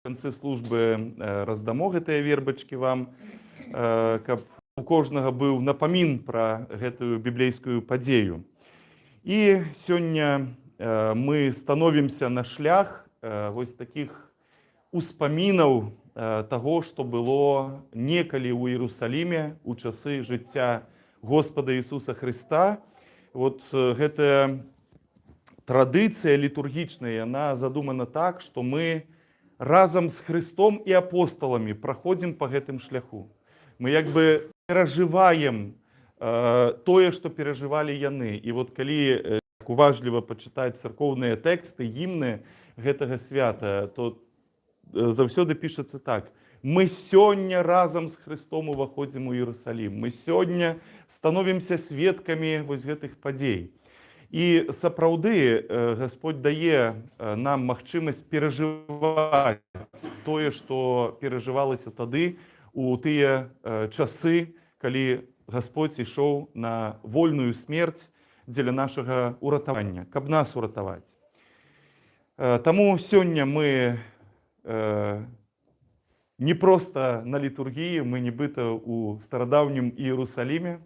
канцы службы раздамо гэтыя вербачкі вам, каб у кожнага быў напамін пра гэтую біблейскую падзею. І сёння мы становімся на шлях вось такіх успамінаў таго, што было некалі ў Іерусаліме у часы жыцця Господа Ісуса Хрыста. Вот гэтая традыцыя літургічная, яна задумана так, што мы разам з Христом і апосталамі праходзім па гэтым шляху. Мы як бы перажываем тое, што перажывалі яны. І вот калі уважліва пачытаць царкоўныя тэксты, гімны гэтага свята, то заўсёды пішацца так: мы сёння разам з Христом уваходзім у Іерусалім. Мы сёння становімся сведкамі вось гэтых падзей. І сапраўды Господь дае нам магчымасць перажываць тое, што перажывалася тады у тыя часы, калі Господь ішоў на вольную смерць дзеля нашага уратавання, каб нас уратаваць. Таму сёння мы не проста на літургіі, мы нібыта ў старадаўнім Іерусаліме,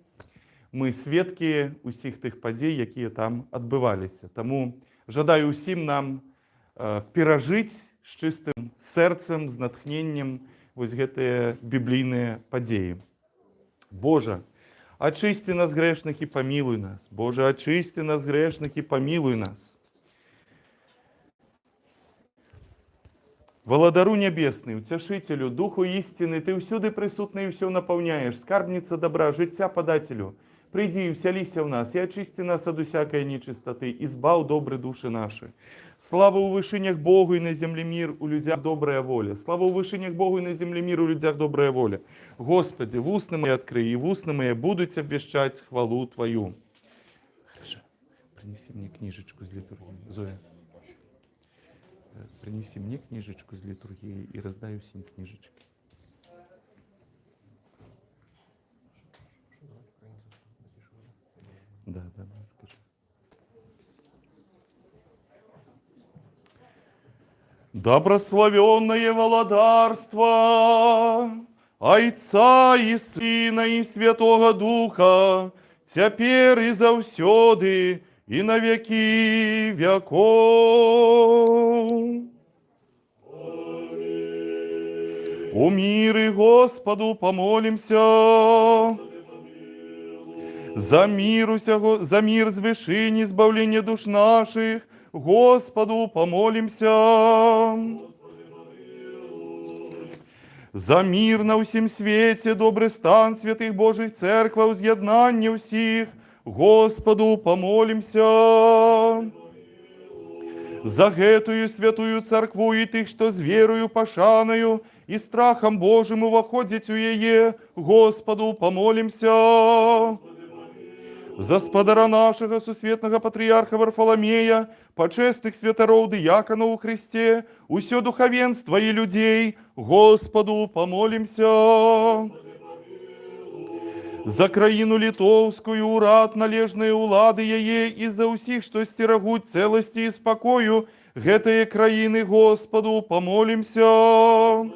мы сведкі ўсіх тых падзей, якія там адбываліся. Таму жадаю ўсім нам перажыць з чыстым сэрцам, з натхненнем вось гэтыя біблійныя падзеі. Божа, ачысці нас грэшных і памілуй нас. Божа, ачысці нас грэшных і памілуй нас. Валадару нябесны, уцяшыцелю, духу істины, ты ўсюды прысутны і ўсё напаўняеш, скарбніца добра, жыцця падателю. Прыйдзі і ўсяліся ў нас, і ачысці нас ад усякай нечыстаты, і збаў добры душы нашы. Слава ў вышынях Богу і на землі мір, у людзях добрая воля. Слава ў вышынях Богу і на землі мір, у людзях добрая воля. Господи, вусны мои открый, и вусны мои будут обвещать хвалу Твою. Хорошо. Принеси мне книжечку из литургии. Зоя, принеси мне книжечку из литургии и раздай всем книжечки. Да, скажи. Добрословенное володарство Отца и Сына и Святого Духа, теперь и завсёды, и на веки веков. У мире Господу помолимся. За мир з вышини, избавление душ наших, Господу помолимся. За мир на всем свете, добрый стан святых Божьих церква, з'єднання всіх, Господу помолимся. За гэтую святую церкву и тых, что с верою пошаною и страхом Божьим воходять у яе, Господу помолимся. За спадара нашего сусветного патріарха Варфоломея, почестных святароў дыяканаў у Христе, усё духовенство и людей, Господу помолимся. За країну литовскую, урад належные улады яе, и за усіх, что стерагуть целости и спокою гэтые країны, Господу помолимся.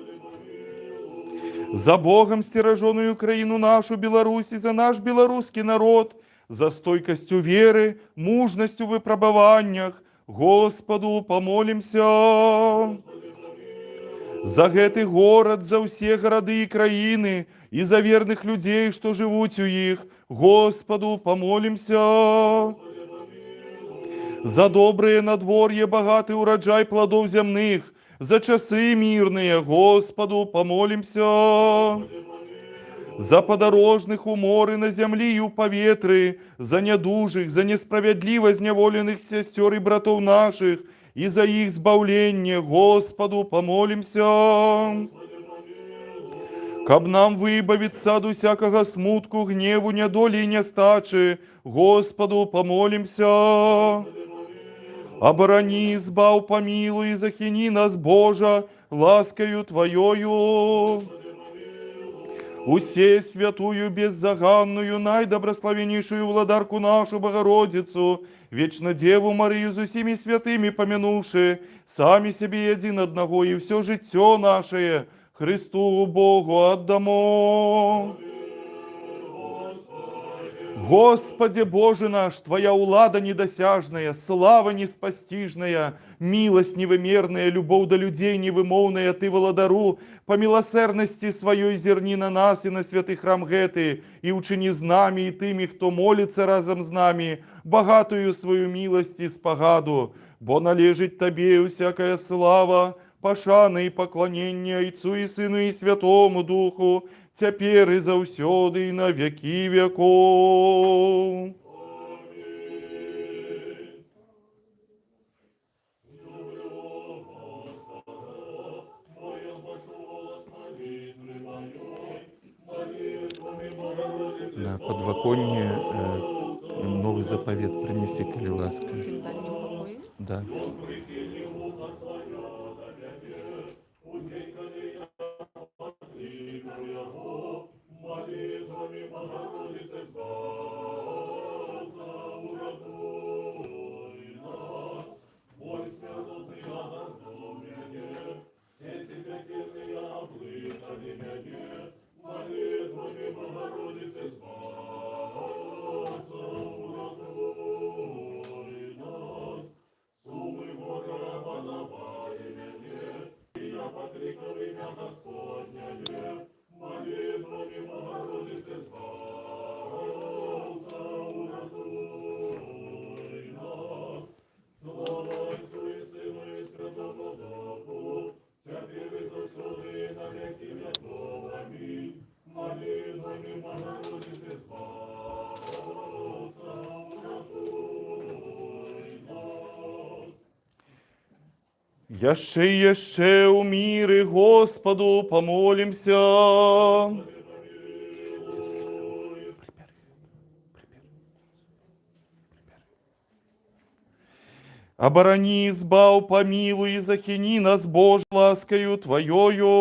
За Богом стераженную країну нашу Беларусь и за наш белорусский народ, за стойкостью веры, мужностью в выпробованиях, Господу помолимся. За гэты город, за все городы и краины, и за верных людей, что живут у их, Господу помолимся. За добрые надворье, богатый урожай плодов земных, за часы мирные, Господу помолимся. За подорожных уморы на землі і ў паветры, за нядужых, за несправедливо зняволеных сестер и братов наших, и за их збавление, Господу помолимся. Каб нам выбавиться от усякого смутку, гневу, недоли и нестачи, Господу помолимся. Оборони, избав, помилуй и захини нас, Божа, ласкою Твоею. Усе святую, беззаганную, найдобрословеннейшую владарку нашу Богородицу, вечно Деву Марию с усими святыми помянувши, сами себе един одного, и все житье наше Христу Богу отдамо. Господи Боже наш, Твоя улада недосяжная, слава неспостижная, милость невымерная, любовь до людей невымовная, Ты, володару, по милосердности Своей зерни на нас и на святый храм Геты, и учини з нами, и тими, кто молится разом з нами, богатую свою милость и спогаду, бо належить Тебе всякая слава, пошана и поклонение Отцу и Сыну и Святому Духу, теперь и заусёды, и на веки веков. На подвоконне новый заповед принеси, коли ласка. Да. Еще у мире Господу помолимся. Оборони, избав, помилуй и захини нас, Боже, ласкою Твоею.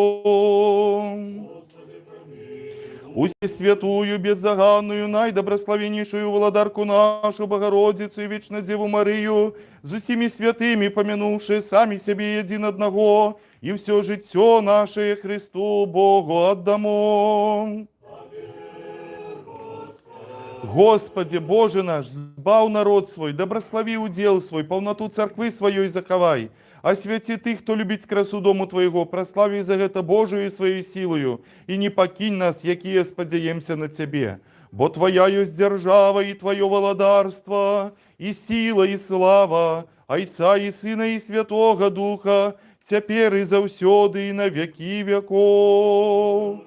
Уси святую, беззаганную, наидобрословеннейшую владарку нашу, Богородицу и вечно Деву Марию, с усими святыми помянувши сами себе един одного, и все житье наше Христу Богу отдамо. Господи, Боже наш, збав народ свой, доброслови удел свой, полноту церкви своей заховай, освяти тых, кто любит красу дому Твоего, прослави за это Божию своей силою, и не покинь нас, якие сподеемся на Тебе. Бо Твоя есть держава и Твое володарство, и сила, и слава, Отца и Сына и Святого Духа, теперь и завсёды, и на веки веков.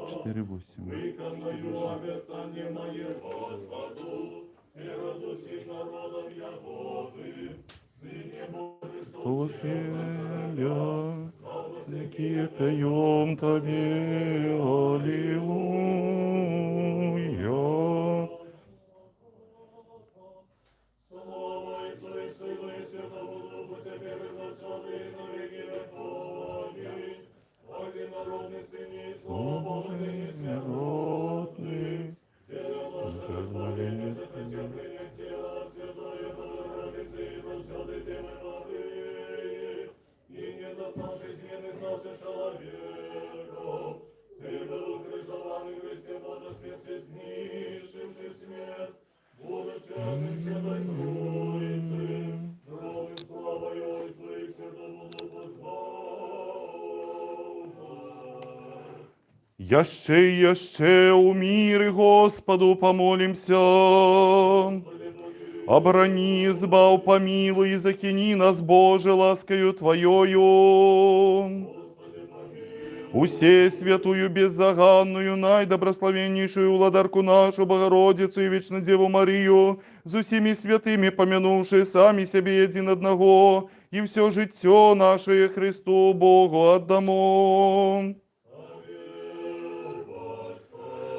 Четыре, восемь. Послея, веки поем Тебе, аллилуйя. Слава Отцу и Сыну и Святому Духу, теперь и завсёды, и на веки веков. Аминь. Один народный Сын и Слово Божие, несмертный, жертвовение претерпения тела, Святое Богородицы, и завсёды Девы Марии, и не заставшись вины стався человеком, Ты был укрыжованный в Христе Божьей смерти, снишивший смерть, будучи одним Святой Троицы, новым Яще и яще у мире Господу помолимся. Оборони, избав, помилуй, и захини нас, Боже, ласкою Твоею. Усе святую беззаганную, найдобрословеннейшую владарку нашу, Богородицу и Вечную Деву Марию, с усими святыми помянувши сами себе един одного, и все житье наше Христу Богу отдамо.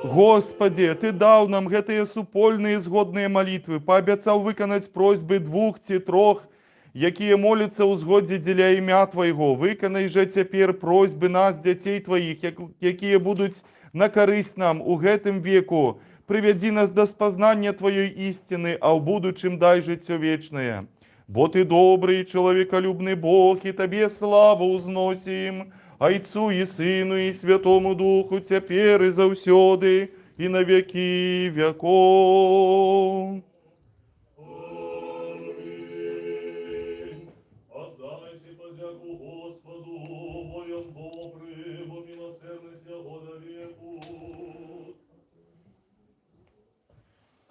Господи, Ты дал нам гэтые супольные згодные молитвы, пообяцал выканать просьбы 2 ці 3, якія моляцца ў згодзе дзеля імя Твайго. Выканай же цяпер просьбы нас, дзяцей Тваіх, якія будуць на карысць нам у гэтым веку. Прывядзі нас да спазнання Тваёй істины, а ў будучым дай жыццё вечнае. Бо Ты добрый, чалавекалюбны Бог, і Табе славу узносім, Айцу і Сыну і Святому Духу, цяпер і заўсёды, і на векі веков. Отдайся подяку Господу, воям добрым, бо милосердность Его до веку.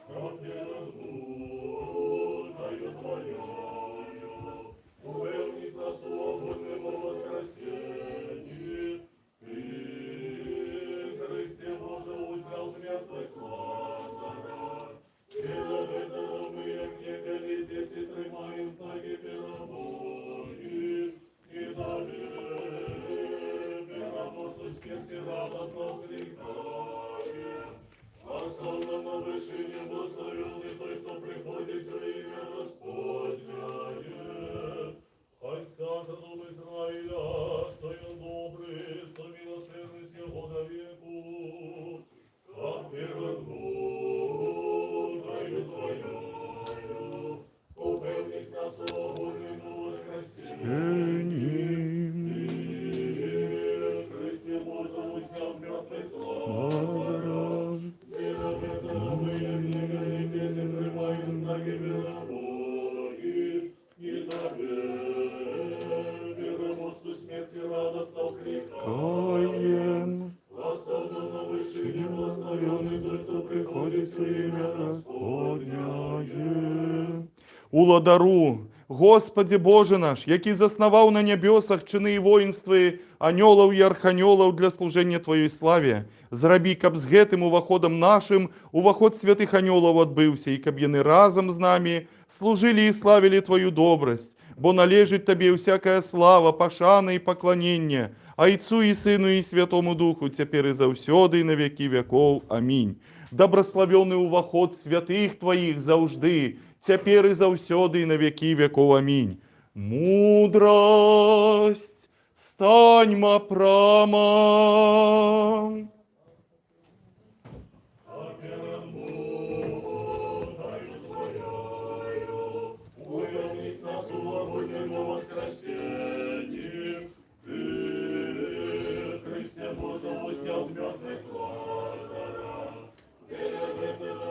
Как не радуюсь Твоею, увелнится свободному воскресенье. Ты, Христе Боже, узял с мертвых Лазара, тело этого мы, як некогда дети, тримаем знаки перемоги, и далее безопасну смерти радостно стрекаем. Особенно на вершине благословенный той, кто приходит в имя Господне. Хай скажет об Израиля, что он добрый, что милосердность Его до веку. Как первотнутою Твоею, упевнися свободному воскресенье. Христе Боже, утял с мертвых Лазара, тело этого мы, як некогда дети, тримаем знаки перемоги, и Тебе, верномосту смерти радостно вскрикаем. Благословен на вершине, благословенный тот, кто приходит в имя Господне. Уладару, Господи Боже наш, який заснаваў на нябёсах чыны і воінствы анёлаў і арханёлаў для служэння Тваёй славе, зрабі, каб з гэтым уваходам нашым уваход святых анёлаў адбыўся, і каб яны разам з намі служылі і славілі Твою добрасць, бо належыць Табе ўсякая слава, пашана і пакланенне, Айцу і Сыну і Святому Духу, цяпер і заўсёды і на векі веков. Амінь. Доброславёны уваход святых Тваіх заўжды, цяпер і заўсёды і на векі веков. Амінь. Мудрость, станьма прама.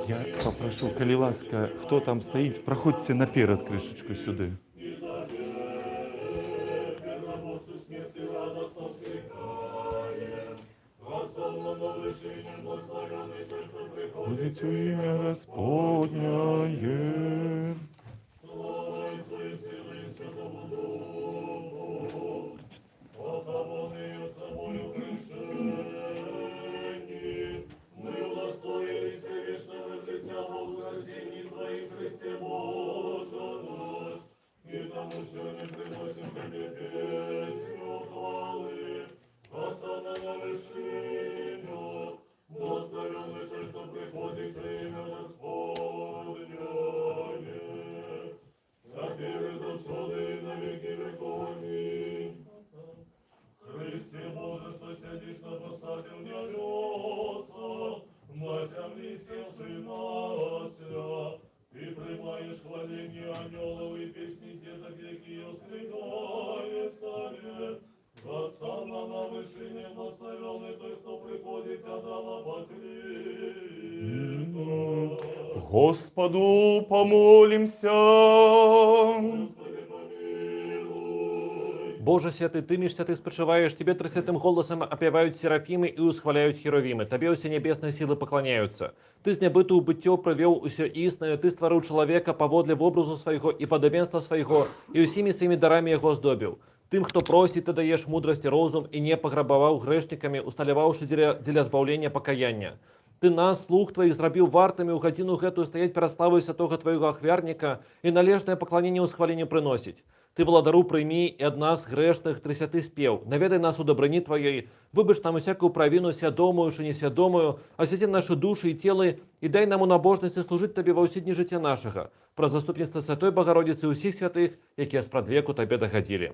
Я попрошу, калі ласка, хто там стаіць, праходзьце наперад крышачку сюды. Будете у імя Господняе. Господу помолимся. Боже святый, Ты меж святых спочиваешь, Тебе тридцатым голосом опевают серафимы и усхваляют херовимы. Тебе все небесные силы поклоняются. Ты с небыту бытие провел усе истинное, Ты створил человека поводле в образу своего и подобенства своего, и усими своими дарами его оздобил. Тим, хто просить, Ти даєш мудрость і розум, і не пограбував грешниками, усталявавши для збавлення покаяння. Ты нас, слух Твоих, зрабіў вартами у гадзіну гэтую стаять перед славою святого Твоего ахвярника и належное поклонение усхвалению приносить. Ты, владару, прийми и от нас, грешных, тридцяти спев. Наведай нас у добрині Твоей, вибач нам усякую провину, свядомую, чи несвядомую, освяти наши души и телы, и дай нам у набожности служить Тебе во усі дні життя нашего. Про заступництво Святой Богородицы и усіх святых, які спрадвеку Тебе догодили.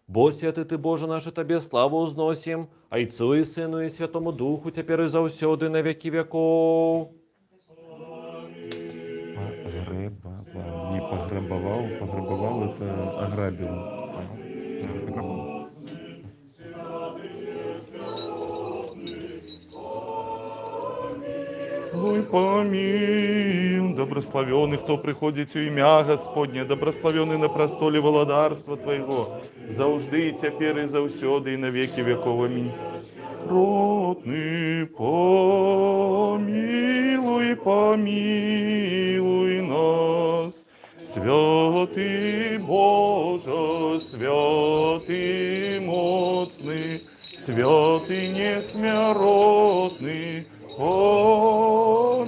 Бо святый Ты, Боже наш, Тебе славу узносим, Отцу и Сыну и Святому Духу, теперь и завсёды на веки веков. Погребовал. Не погребовал, погребовал это ограбил. Микрофон. Ой, помил, добрословенный, кто приходит у имя Господне, добрословенный на престоле володарства Твоего, заужды и теперь и завсёды и на веки веков. Аминь. Родный, помилуй, помилуй нас, святый Боже, святый моцный, святый несмиротный, помилуй,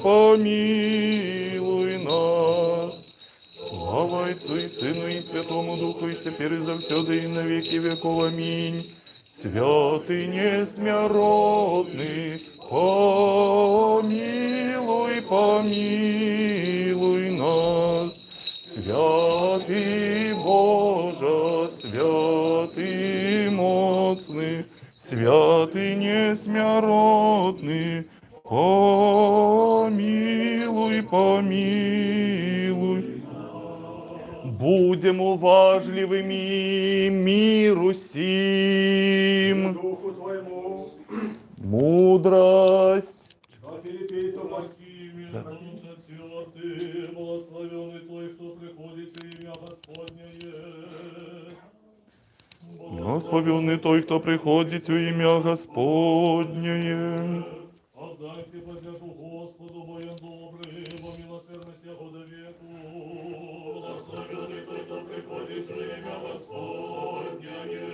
помилуй нас. Слава Отцу и Сыну и Святому Духу, и теперь и завсёды и на веки веков. Аминь. Святый несмиротный, помилуй, помилуй нас. Святый Боже, святый моцный, святый несмиротный, помилуй, помилуй. Будем уважливыми миру сим. Духу Твоему, Мудрость. а филиппийцам Москве, кончат святый, благословенный Той, кто приходит в имя Господнее. Благословенный той, кто приходит во имя Господнее. Отдайте подяку Господу, бо Он добрый, бо милосердность Его до веку. Благословенный той, кто приходит в имя Господнее.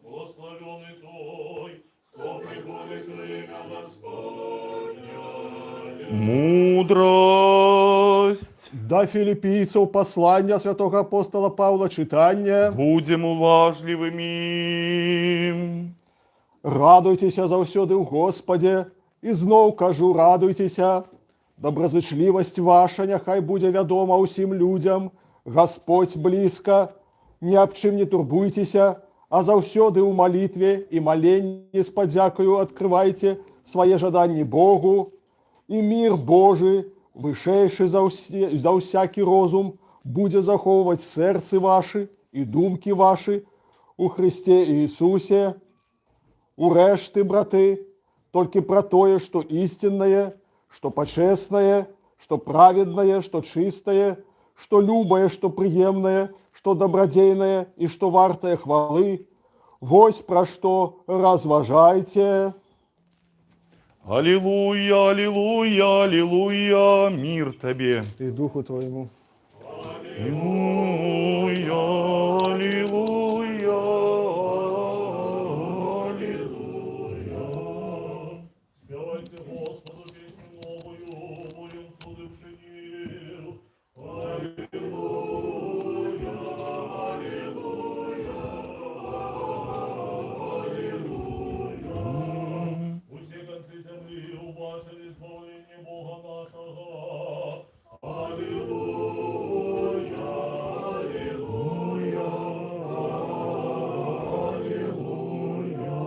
Благословенный той, кто приходит в имя Господнее. Мудрость. До филиппийцев послання святого апостола Павла читання. Будем уважливыми. Радуйтеся завсёды в Господі, і знов кажу, радуйтеся. Доброзичливость ваша няхай буде вядома усім людям. Господь близько. Ні аб чым не турбуйтеся, а заўсёды ў молитве і маленні з падзякою открывайте свае жаданні Богу. І мир Божий, вышэйшы за ўсякі розум, будзе захоўваць сэрцы вашы і думкі вашы у Христе Иисусе. Урэшты, браты, толькі пра тое, што ісціннае, што пачэснае, што праведнае, што чыстае, што любае, што прыемнае, што дабрадзейнае і што вартае хвалы. Вось пра што разважайце. Аллилуйя, аллилуйя, аллилуйя, мир Тебе. І духу твоєму. Аллилуйя, аллилуйя, аллилуйя. Спевайте Господу песню новую, бо Он суды вчинил. Аллилуйя, аллилуйя, аллилуйя. Усі конці землі убачили збавлення Бога нашого. Аллилуйя, аллилуйя, аллилуйя.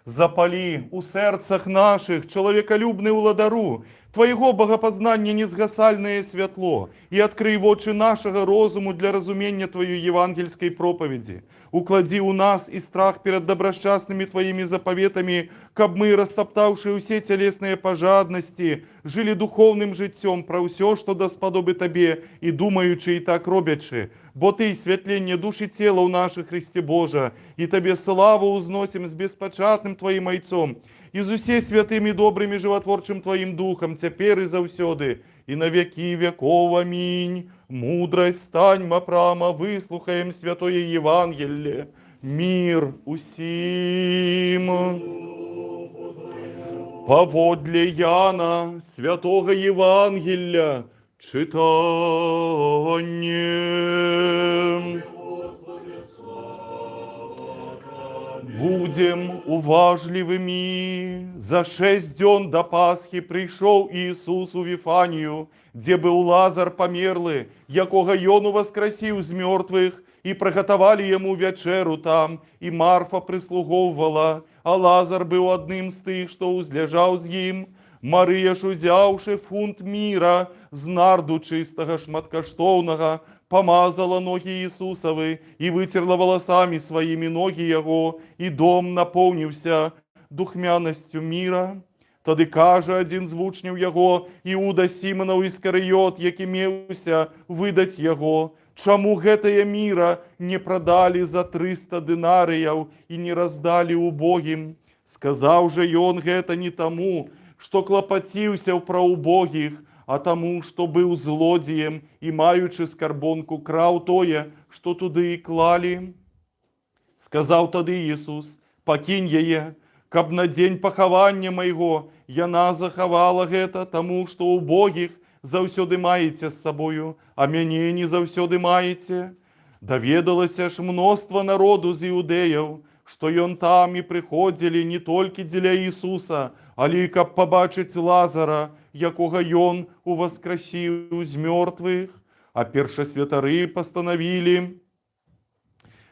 Запали у серцах наших чоловіколюбний владару, Твоего богопознання незгасальное святло, и открый вочы нашего розуму для разумения Твоей евангельской проповеди. Уклади у нас и страх перед добросчастными Твоими заповедами, каб мы, растоптавшие усе телесные пожадности, жили духовным життем про все, что досподоби Тебе, и думаючи, и так робячи. Бо Ты, святление души и тела у наших Христе Божа, и Тебе славу узносим с беспочатным Твоим Ойцом, и з усе святым и добрым и животворчим Твоим Духом, теперь и завсёды, и на веки веков. Аминь. Мудрость станьма прама, выслухаем святое Евангелие. Мир усим. Поводле Яна, святого Евангелия, читание. Будем уважливыми. За 6 дён до Пасхи пришел Иисус у Вифанию, где был Лазар померлый, якого Йону воскресил з мертвых, и приготовали ему вечеру там, и Марфа прислуговывала, а Лазар был одним з тих, что узлежал з ним. Мария ж, узявши фунт мира, з нарду чистого шматкоштовного, помазала ноги Иисусовы и вытерла волосами своими ноги Его, и дом наполнился духмяностью мира. Тоді каже один з учнів Його, Іуда Симонов Іскаріот, який мевся видать Його, чому гетая мира не продали за 300 динаріїв і не роздали убогим? Сказав же он гета не тому, що клопотився про убогих, а тому, що був злодієм і, маючи скарбонку, крав тое, що туди і клали. Сказав тоді Ісус, покинь її, каб на день поховання моєго яна заховала гета тому, що убогих завсёды маєте з собою, а мене не завсёды маєте. Доведалося ж мноство народу з іудеїв, що ён там і приходили не тільки для Ісуса, але й каб побачить Лазара, якого ён увоскресив з мертвых. А першосвятари постановили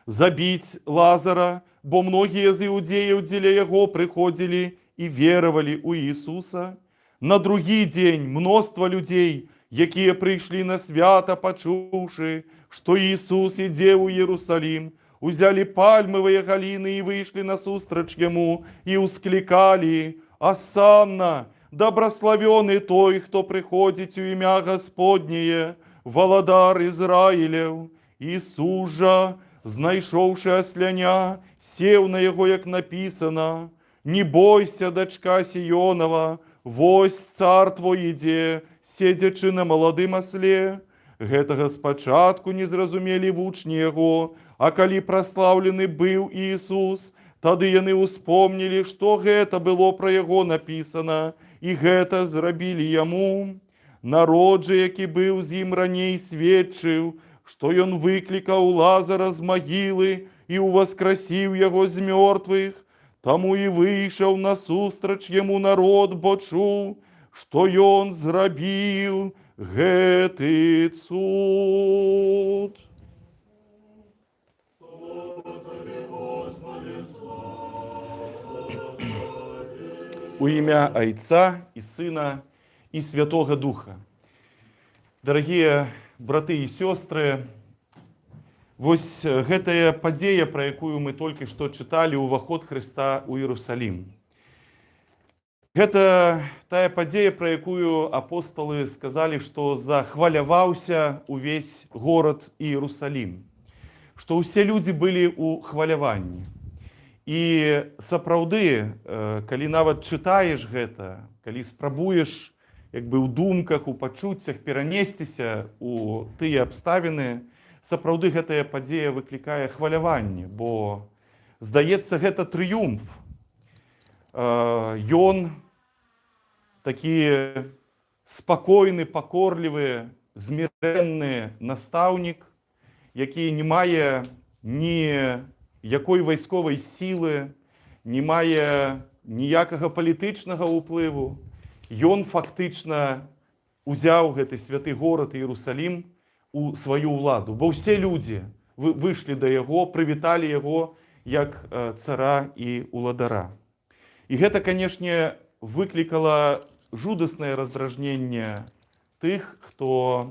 забить Лазара, бо многие з иудеев для его приходили и веровали у Иисуса. На другий день множество людей, які прийшли на свято, почувши, что Иисус иде у Иерусалим, узяли пальмовые галины и вышли насустрач ему, и ускликали: «Осанна, добрословенный той, кто приходит у имя Господнее, Володар Израилев». Иисус же, знайшовши осляня, сев на його, як написано: «Не бойся, дочка Сионова, вось цар твой іде, сидячи на молодым осле». Гэтага спачатку не зразумелі вучні яго, а калі праслаўлены быў Иисус, тады яны успомнілі, што гэта было пра яго напісана, і гэта зрабілі яму. Народ же, які быў з ім раней, сведчыў, што ён выклікаў Лазара з магілы і уваскрасіў яго з мёртвых. Таму і выйшаў насустрач яму народ, бо чуў, што ён зрабіў гэты цуд. У імя Отца і Сына і Святого Духа. Дорогие браты і сёстры, вось гэтая падзея, пра якую мы толькі што чыталі, уваход Хрыста ў Іерусалім. Гэта тая падзея, пра якую апосталы сказалі, што захваляваўся увесь горад Іерусалім, што ўсе людзі былі ў хваляванні. І сапраўды, калі нават чытаеш гэта, калі спрабуеш як бы ў думках, у пачуццях перанесціся ў тыя абставіны, сапраўды гэтая падзея выклікае хваляванне, бо, здаецца, гэта трыумф. Ён такі спакойны, пакорлівы, змірэнны настаўнік, які не мае ніякой вайсковай сілы, не мае ніякага палітычнага ўплыву. Ён фактычна узяў гэты святы горад Іерусалім у сваю ўладу, бо ўсе людзі выйшлі да яго, прывіталі яго як цара і уладара. І гэта, канешне, выклікала жудаснае раздражненне тых, хто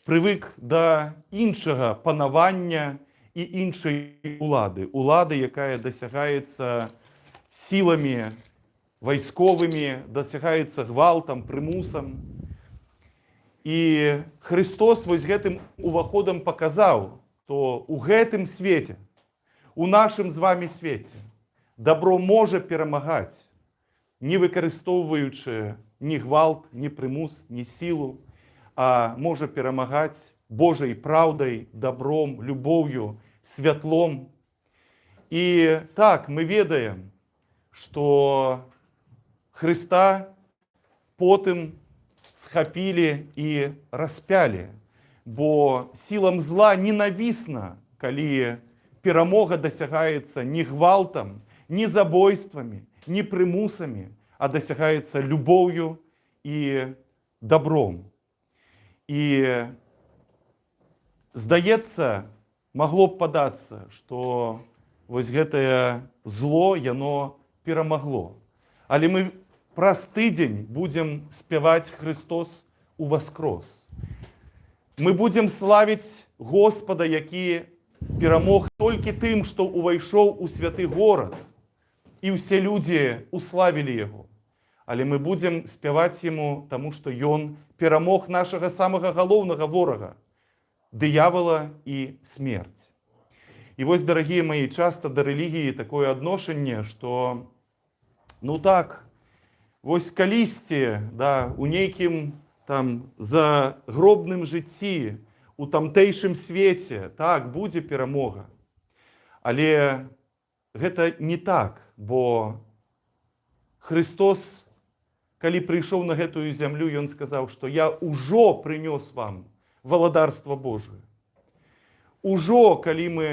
прывык да іншага панавання і іншай улады, якая дасягаецца сіламі вайсковымі, дасягаецца гвалтам, прымусам. І Христос вось гэтым уваходам паказаў, што ў гэтым свеце, у нашым з вамі свеце, дабро можа перамагаць, не выкарыстоўваючы ні гвалт, ні прымус, ні сілу, а можа перамагаць Божай праўдай, добром, любоўю, святлом. І так, мы ведаем, што Христа потым схапілі і распялі, бо сілам зла ненавісна, калі перамога дасягаецца не гвалтам, не забойствамі, не прымусамі, а дасягаецца любоўю і добром. І здаецца, магло б падацца, што вось гэтае зло, яно перамагло. Але мы праз тыдзень будзем спяваць «Христос уваскрос». Мы будзем славіць Господа, які перамог толькі тым, што ўвайшоў у святы горад, і ўсе людзі уславілі яго. Але мы будзем спяваць яму, таму што ён перамог нашага самага галоўнага ворага, дыявала і смерць. І вось, дарагія мои, часта да рэлігіі такое адношанне, што, ну так, вось калісьці, да, у нейкім там загробным жыцці, у тамтэйшым свеце, так, будзе перамога. Але гэта не так, бо Христос, калі прыйшоў на гэтую зямлю, ён сказаў, што я ўжо прынёс вам валадарства Божие. Ужо, калі мы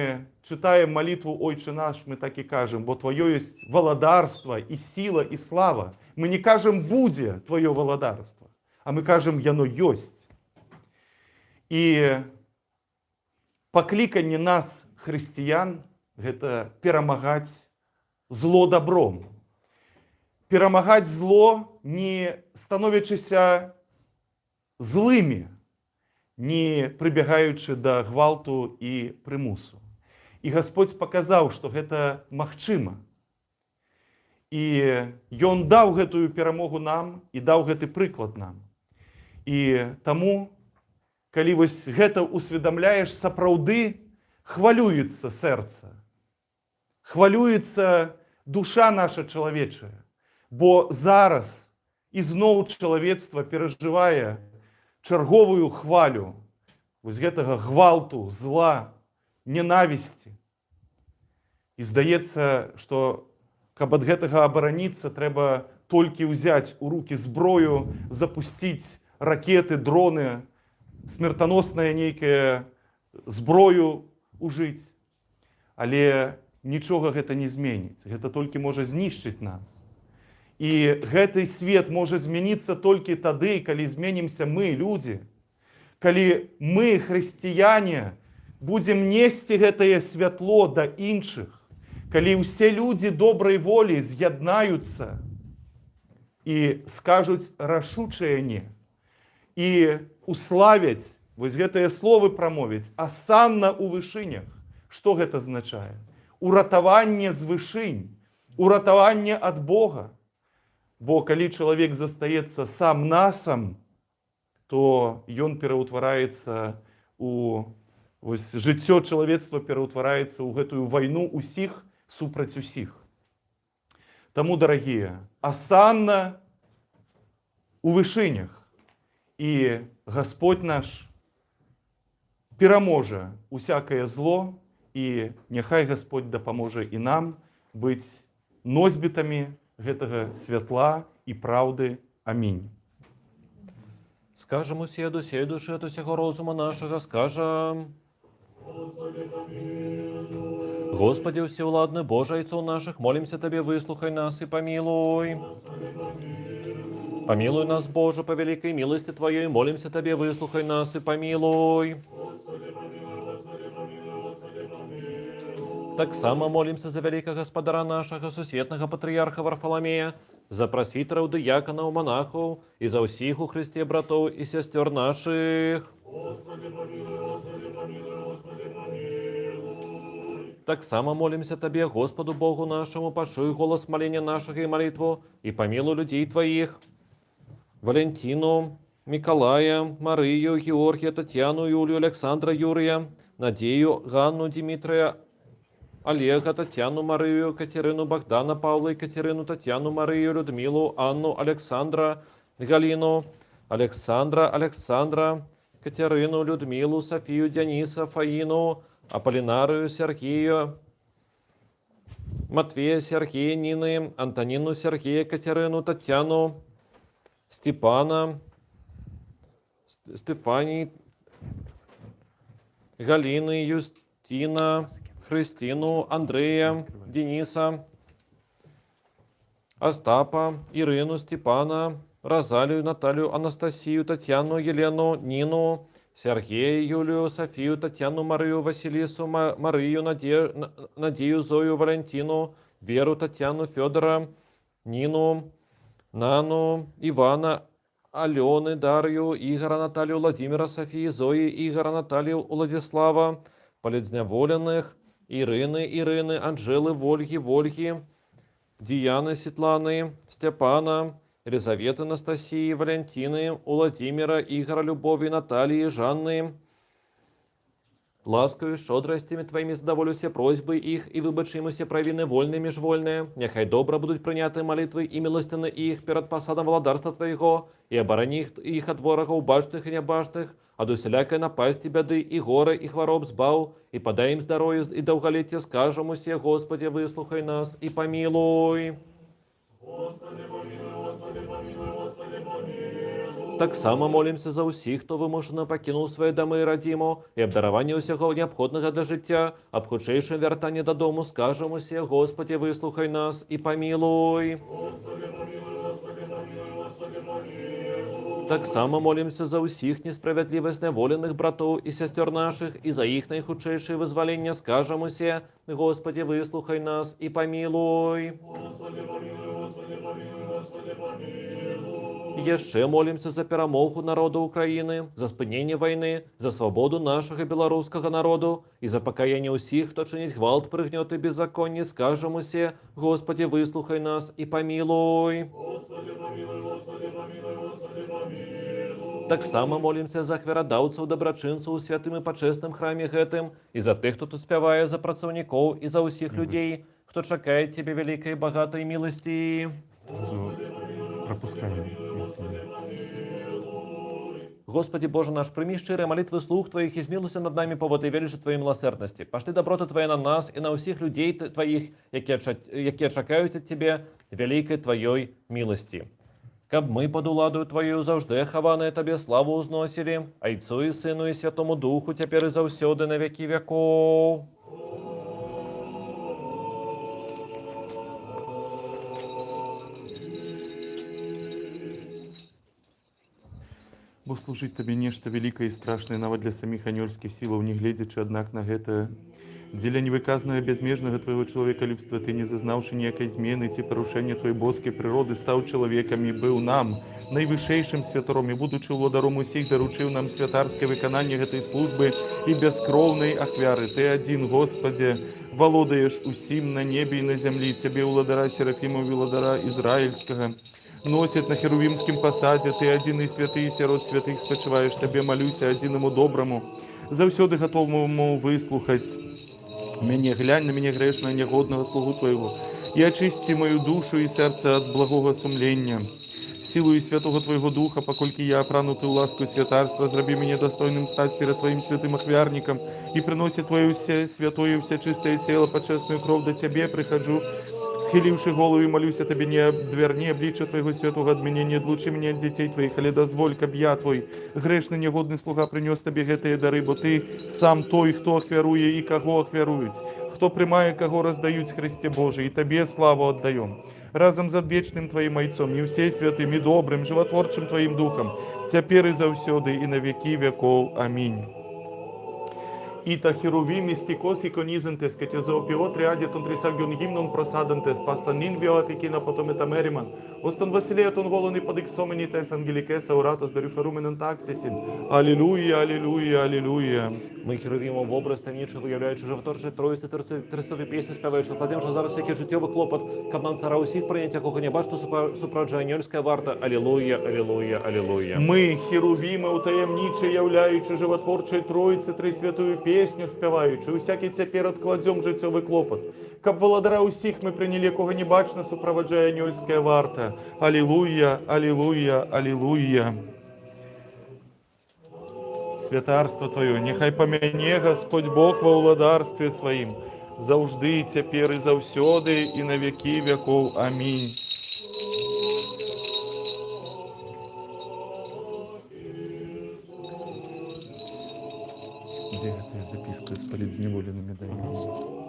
чытаем малітву «Ойче наш», мы так і кажам, бо твоё ёсць валадарства і сіла і слава. Мы не кажам «будзе твоё валадарства», а мы кажам «яно ёсць». І пакліканне нас, хрысціян, гэта перамагаць зло добром. Перамагаць зло, не становячыся злымі, не прыбегаючы да гвалту і прымусу. І Господь паказаў, што гэта магчыма. І Ён даў гэтую перамогу нам і даў гэты прыклад нам. І таму, калі вось гэта усведамляеш, сапраўды хвалюецца сэрца, хвалюецца душа наша чалавечая, бо зараз ізноў чалавецтва перажывае чарговую хвалю вось гэтага гвалту, зла, ненавісці. І здаецца, што каб ад гэтага абараніцца, трэба толькі ўзяць у рукі зброю, запусціць ракеты, дроны, смертоносная нейкая зброю ужыць. Але нічога гэта не зменіць. Гэта толькі можа знішчыць нас. І гэты свет можа змяніцца толькі тады, калі зменімся мы, людзі. Калі мы, хрысціяне, будзем несці гэтае святло да іншых. Калі ўсе людзі добрай волі з'яднаюцца і скажуць рашучае «не». І уславяць, вось гэтыя словы прамовяць, асанна ў вышынях. Што гэта азначае? Уратаванне з вышынь, уратаванне ад Бога. Бо калі чалавек застаецца сам насам, то ён пераўтвараецца у вось жыццё чалавецтва пераўтвараецца ў гэтую вайну усіх супраць усіх. Таму, дарагія, асанна у вышынях, і Господь наш пераможа усякае зло, і няхай Господь дапаможа і нам быць носьбітамі гэтага святла і праўды. Амінь. Скажем усе до сей души от усяго розума нашего, скажем: Господи, всеуладный Боже, Отцов наших, молимся Тебе, выслухай нас и помилуй. Помилуй нас, Боже, по великой милости Твоей, молимся Тебе, выслухай нас и помилуй. Так само молимся за великого Господара нашего, Сусветного Патриарха Варфоломея, за прасвітераў, дыяканаў, манахаў і за ўсіх у Христе братоў і сясцёр нашых. Таксама молимся Табе, Господу Богу нашему, пошуй голос моления нашего и молитву, и помилуй людей Твоих. Валентину, Миколая, Марию, Георгия, Татьяну, Юлию, Александра, Юрия, Надею, Ганну, Дмитрия, Олега, Татьяну, Марию, Катерину, Богдана, Павла, Екатерину, Татьяну, Марию, Людмилу, Анну, Александра, Галину, Александра, Катерину, Людмилу, Софию, Дениса, Фаину, Аполлинарию, Сергею, Матвея, Сергея, Нины, Антонину, Сергея, Катерину, Татьяну, Степана, Стефании, Галины, Юстина, Христину, Андрея, Дениса, Остапа, Ирину, Степана, Розалию, Наталью, Анастасию, Татьяну, Елену, Нину, Сергея, Юлию, Софию, Татьяну, Марию, Василису, Марию, Надею, Зою, Валентину, Веру, Татьяну, Федора, Нину, Нану, Ивана, Алены, Дарью, Игора, Наталью, Владимира, Софии, Зои, Игора, Наталью, Владислава, Поледзневоленных, Ирины, Анжелы, Вольги, Дианы, Светланы, Степана, Елизаветы, Анастасии, Валентины, Владимира, Игора, Любови, Натальи, Жанны. Ласкою, щодростями Твоими задоволю все просьбы их и выбачи им все провины вольные, межвольные. Нехай добро будут приняты молитвы и милостины их перед посадом владарства Твоего, и оборони их от ворогов башных и небашных, от усялякой напасти, беды и горы, и хвороб сбав, и подай им здоровье и долголетие, скажем все, Господи, выслухай нас и помилуй. Так само молимся за усіх, хто вимушено покинув свої доми і радімо, і обдарування усього необхідного для життя, об худшейшем вертанні додому, скажемо все, Господи, вислухай нас і помилуй. Так само молимся за усіх несправедливо зневолених братов і сестер наших, і за їх найхудшейше визволення, скажемо все, Господи, вислухай нас і помилуй. Еще молимся за перемогу народу Украины, за спинение войны, за свободу нашего белорусского народу и за покаяние усіх, хто чинить гвалт, пригнет и беззаконие, скажем все, Господи, выслухай нас и помилуй. Так само молимся за хверодавцев, доброчинцев у святым и почестным храме гэтым, и за тех, кто тут спяває, за працовников, и за усіх людей, кто чекает Тебе великой и богатой милости. Пропускаем. Господи Боже наш, прими щирые молитвы слух Твоих и змилуйся над нами по воды величи Твоей милосердности. Пошли доброты Твои на нас и на усіх людей Твоих, які чекають от Тебе великой Твоей милости. Каб мы под уладою Твоею завжди хаваные Тебе славу узносили, Отцу и Сыну и Святому Духу, теперь и завсёды на веки веков. Бо служить Табе нешта великае і страшнае нават для саміх анёльскіх сілаў, не гледзячы, аднак, на гэта. Дзеля невыказнага бязмежнага Твайго чалавекалюбства Ты, не зазнаўшы ніякай змены ці парушэння Твоей боскай прыроды, стаў чалавекам і быў нам найвышэйшым святаром, і будучы ўладаром усіх, даручыў нам святарскае выкананне гэтай службы і бяскроўнай ахвяры. Ты адзін, Господзе, валодаеш усім на небе і на зямлі, Цябе ўладара Серафімаў, ўладара Ізраільскага носят на херувимскім пасадзе, Ты адзіны святы і сярод святых спачуваеш, Табе малюся адзінаму добраму, заўсёды гатоваму выслухаць мяне. Глянь на мяне грэшнага, нягоднага слугу Твайго, і ачысці маю душу і сэрца ад благога сумлення. Сілою святого Твайго Духа, паколькі я апрануты ў ласку святарства, зрабі мяне дастойным стаць перад Тваім святым ахвярнікам і прыносіць Твоё ўсе святое, ўсе чыстае цела, пачэсную кроў да Цябе прыхаджу, схиливши голову, и молюсь Тебе, не обдверни обличия Твоего святого от меня, не отлучи меня от детей Твоих, але дозволь, каб я Твой, грешный, негодный слуга, принес Тебе гэтые дары, бо Ты сам той, хто ахвярує і кого ахвярують, хто приймає, кого роздають Христе Божий, і Тебе славу отдаем. Разом з адвечным Твоим Отцом, і всей святым, і добрым, животворчим Твоим Духом, цяпер і завсёды, і на веки веков. Аминь. Ита херувим истикос и конизентес, кете зоопиот рядит он трисагюн гимнон просадантес, пассанин биоапикина потом это мериман. Остан Василеет он голоный под иксоменитес ангеликеса уратос дориферуменен таксисин. Аллилуйя, аллилуйя, аллилуйя. Ми херовімом в образ таємничий, виявляючи животорчі Троїці, Христові пісні співаючи, кладемо, що зараз всякий життєвий клопот, каб нам цара усіх прийнять, якого не бачно суправджує ангельська варта. Аллилуйя, аллилуйя, аллилуйя. Мы, херувимы, утаємничі, являючи животворчої Троїці, Трисвятую пісню співаючи, усякий цяпер откладем життєвий клопот. Каб володара усіх ми прийняли, якого не бачно суправджує ангельська варта. Аллилуйя, аллилуйя, аллилуйя. Святарство Твое, нехай помяне Господь Бог во уладарстве Своим, завжди, цяпер і завсёды, і на веки веков. Аминь. Где эта записка с полизневоленными даями?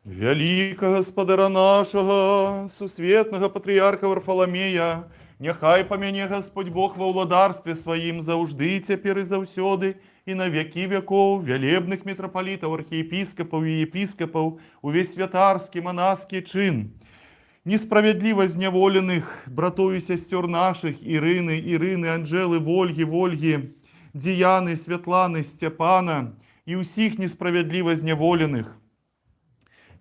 Великого Господара нашего, сусветного патріарха Варфоломея, нехай помяне Господь Бог во уладарстве Своим завжди, цяпер і завсёды, і на веки веков, велебных митрополитов, архиепископов и епископов, увесь святарский, монашский чин. Несправедливо зневоленных, братов и сестер наших, Ирины, Анжелы, Вольги, Діяни, Світлани, Степана, і усіх несправедливо зневолених.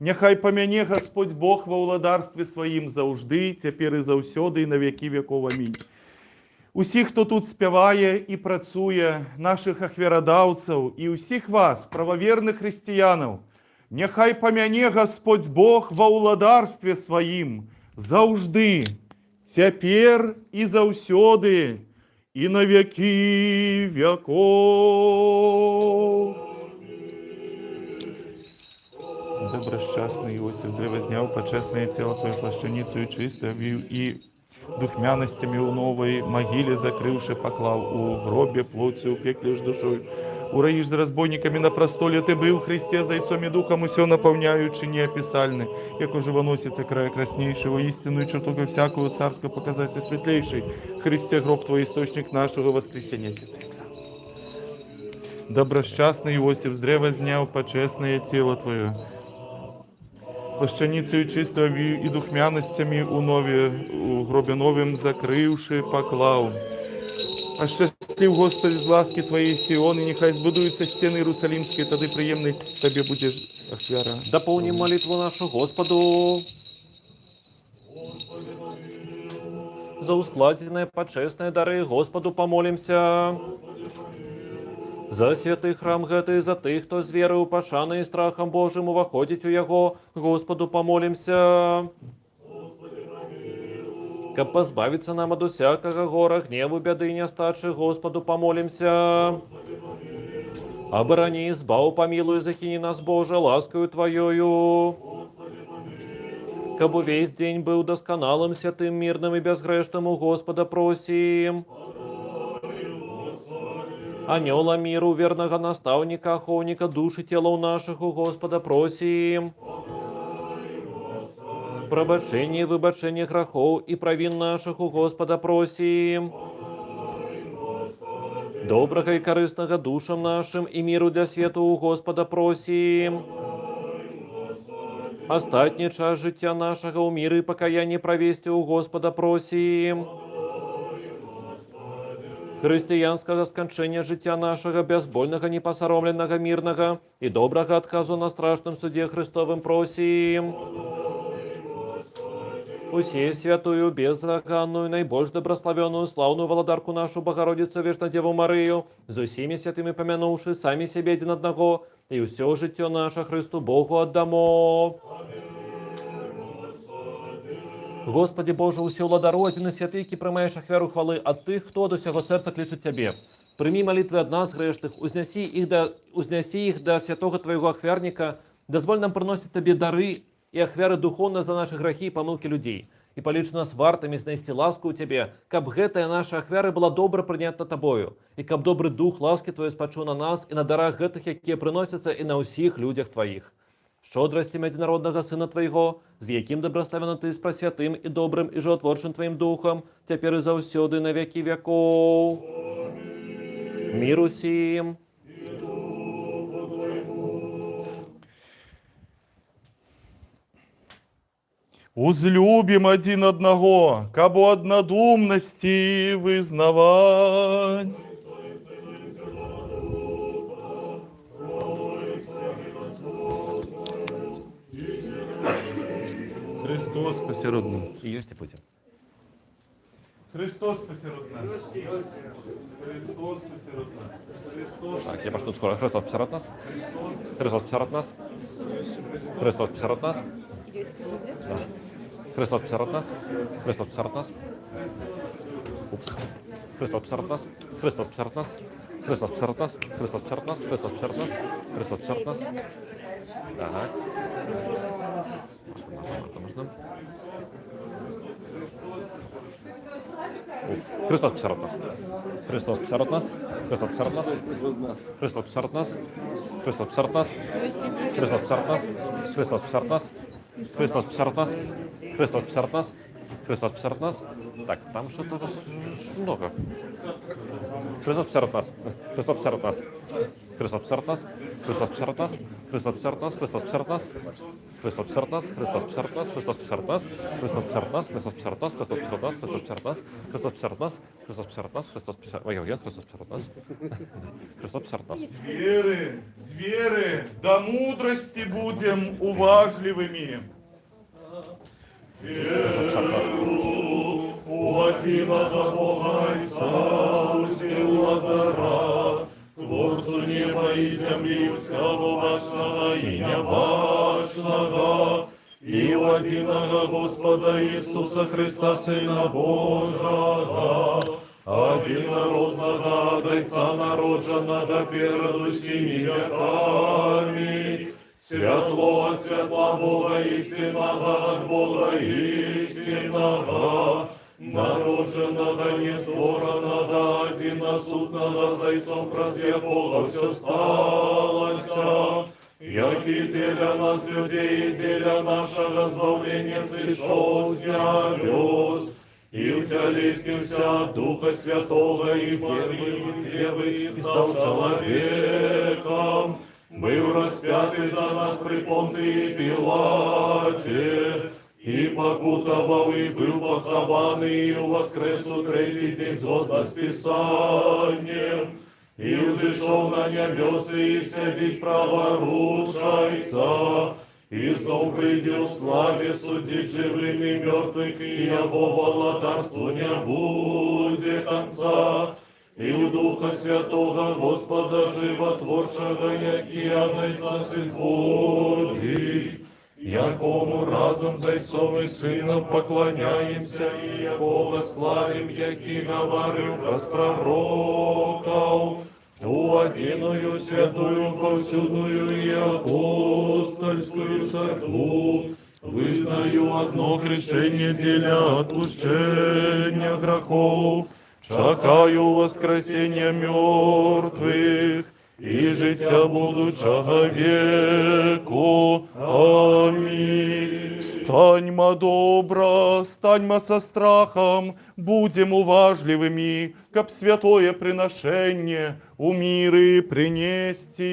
Нехай помяне Господь Бог во уладарстве Своим завжди, цяпер і завсёды, і на веки веков. Амінь. Усіх, хто тут співає і працює, наших ахвярадавців, і усіх вас, правоверних християнів, нехай помяне Господь Бог во уладарстве Своим завжди, цяпер і завсёды, і на веки веков. Добросчастный Иосиф, здрава зняв почесное тело Твое плащаницею чистою и духмяностями у новой могиле закрывши поклав, у гробе плотью упеклишь душой. Ураишь за разбойниками на простоле ты был, Христе, зайцом и духом усё наполняючи неописальны, яко живоносица края краснейшего, истинную чертогу всякую царскую показать и светлейший. Христе, гроб Твой, источник нашего воскресения. Добросчастный Иосиф, здрава зняв почесное тело Твое, плащаницею чистою і духмяностями у гробі новим закривши поклав. А щаслив, Господи, з ласки Твоєї Сіон, і нехай збудуються стіни Єрусалимські, тоді приємний Тобі буде ахвяра. Дополним молитву нашу Господу. За ускладенные почестные дары Господу помолимся. За святый храм гэты, за тых, хто з верою пашаны і страхом Божим уваходить у яго, Господу помолимся. Каб позбавиться нам от усякого гора, гневу, бяды и нестачи, Господу помолимся. Оборони, избав, помилуй, захини нас, Боже, ласкою Твоею. Каб весь день был досконалым, святым, мирным и безгрешным, у Господа просим. Анёла миру, верного наставника, оховника души тела у наших, у Господа просим. Пробачение и выбачение грехов и провин наших, у Господа просим. Доброго и корыстного душам нашим и миру для свету, у Господа просим. Остатний час життя нашего у мира и покаяние провести, у Господа просим. Християнского скончения життя нашего, безбольного, непосоромленного, мирного и доброго отказу на страшном суде Христовым просим. Усей святую, беззаконную, наибольш добрословенную, славную Володарку нашу, Богородицу, Вечно Деву Марию, за усими святыми помянувши сами себе один одного, и все життя наше Христу Богу отдамо. Господи Боже, усі владару, один і святий, які приймаєш ахвяру хвали от тих, хто до всього серця кличуть Тебе. Прими молитвы от нас, грешных, узнеси их до святого Твоего ахвярника, дозволь нам приносить Тебе дары и ахвяры духовно за наши грехи и помилки людей. и полічь нас вартымі знайсці ласку ў Цябе, каб гэтая наша ахвяра была добра прынята Табою, і каб добры дух ласкі Твоей спачуў на нас і на дарах гэтых, якія прыносяцца і на ўсіх людзях Тваіх. Шчодрасцем адзінароднага Сына Твайго, з якім дабраславена Ты з прасвятым і добрым і жыватворчым Тваім духам, цяпер і заўсёды на векі вякоў. Мир усім. Узлюбім адзін аднаго, каб у аднадумнасці вызнаваць. Христос посеред нас. І ёсць і будзе. Христос посеред нас. Христос посеред нас. Христос. Так, я пачну скоро. Христос посеред нас. Христос посеред нас. Христос посеред нас. Да. Христос посеред нас. Христос посеред нас. Упс. Христос посеред нас. Христос посеред нас. Христос посеред нас. Христос посеред нас. Христос посеред нас. Христос посеред нас. Ага. Можно. Христос посеред нас. Христос посеред нас. Христос посеред нас. Христос посеред нас. Христос посеред нас. Христос посеред нас. Христос посеред нас. Христос посеред нас. Христос посеред нас. Христос посеред нас. Так, там что-то много. Христос посеред нас. Христос посеред нас. Христос посеред нас. Христос посеред нас. Христос посеред нас. Христос посеред нас. Христос посеред нас. Христос посеред нас. Христос посеред нас. Христос посеред нас. Христос посеред нас. Христос посеред нас. Христос посеред нас. Христос посеред нас. Христос посеред нас. Христос посеред. Ой, Христос посеред нас. Христос посеред нас. З веры до мудрости будем уважливыми. Христос посеред нас. У одиного Бога Отца, усила дара, Творцу неба и земли, всего бачного и небачного, и у одиного Господа Иисуса Христа, Сына Божого, одинородного от Отца народженного перед усими веками, светло от светла Бога истинного от Бога истинного, народженного, нестворенного, одиносутного, зайцом праздник Бога все сталося, яки деля нас людей, и деля нашего избавления сошел с небес, и втелесился от Духа Святого, и Девы, и стал человеком, был распятый за нас при Понтии Пилате, и покутовал, и был похованы, и воскрес у третий день згодно с Писанием, и взошел на небесы, и сидит праворучайца, и знов придет в славе судить живым и мертвых, и его владарству не будет конца. И у Духа Святого Господа Животворчего, яки Ангельца Сын ходит, якому разом с Отцом и Сыном поклоняемся, и якого славим, яки говорил раз пророков, ту одиную святую, повсюдную и апостольскую церкву, вызнаю одно крещение деля отпущения грехов, чекаю воскресения мертвых и життя будучого веку. Аминь. Станьма добро, станьма со страхом, будем уважливыми, каб святое приношение у миры принести.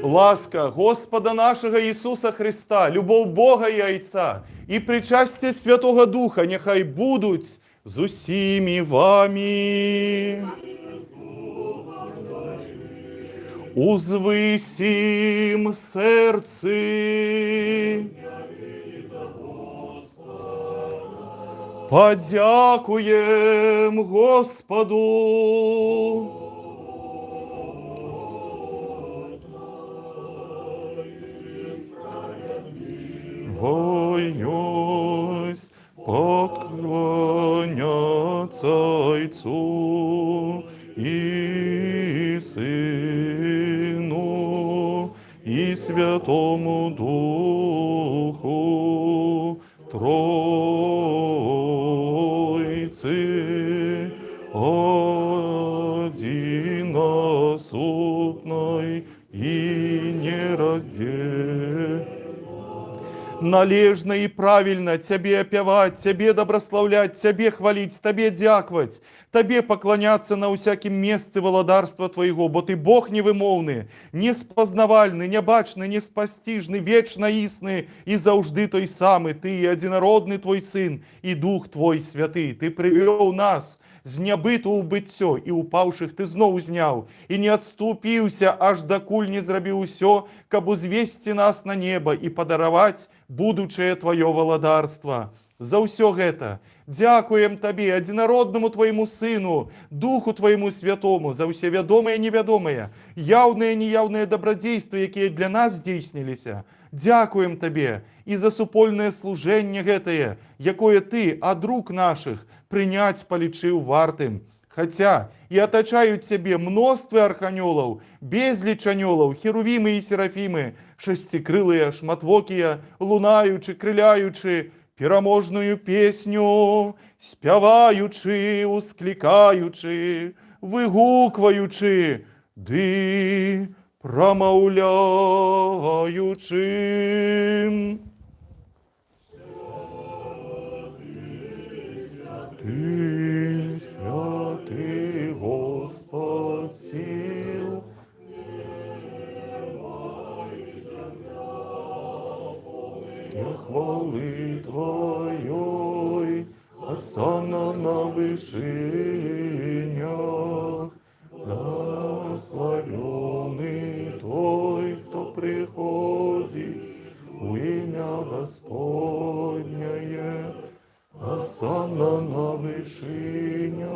Ласка Господа нашего Иисуса Христа, любов Бога и Отца и причастие Святого Духа нехай будут з усіми вами. Узвисім серці, подякуєм Господу. Воюсь поклоняться Отцу и Сыну, и Святому Духу, Тройцы, одиносутной и нераздельной. Належно и правильно Тебе опевать, Тебе доброславлять, Тебе хвалить, Тебе дяквать, Тебе поклоняться на усяким месте володарства Твоего, бо Ты Бог невимовный, неспознавальный, небачный, неспостижный, вечно истный и заужды той самый. Ты и одинородный Твой Сын, и Дух Твой Святый. Ты привел нас з нябыту ў быццё, і упаўшых Ты зноў зняў, і не адступіўся, аж дакуль не зрабіў усё, каб узвесці нас на неба і падараваць будучае Твоё валадарства. За ўсё гэта дзякуем Табе, адзінароднаму Твоему Сыну, Духу Твоему Святому, за ўсе вядомыя і невядомыя, яўныя і неяўныя дабрадзействы, якія для нас здзейсніліся. Дзякуем Табе і за супольнае служэнне гэтае, якое Ты ад рук нашых прыняць палічыў вартым. Хаця і атачаюць Цябе мноствы арханёлаў, безліч анёлаў, херувімы і серафімы, шасцікрылыя, шматвокія, лунаючы, крыляючы, пераможную песню, спяваючы, усклікаючы, выгукваючы, ды прамаўляючы. Ты святый Господь сил, я хвалы Твоей, осанна на вышинях, благословенный Той, кто приходит у имя Господнее, осанна на вышинях.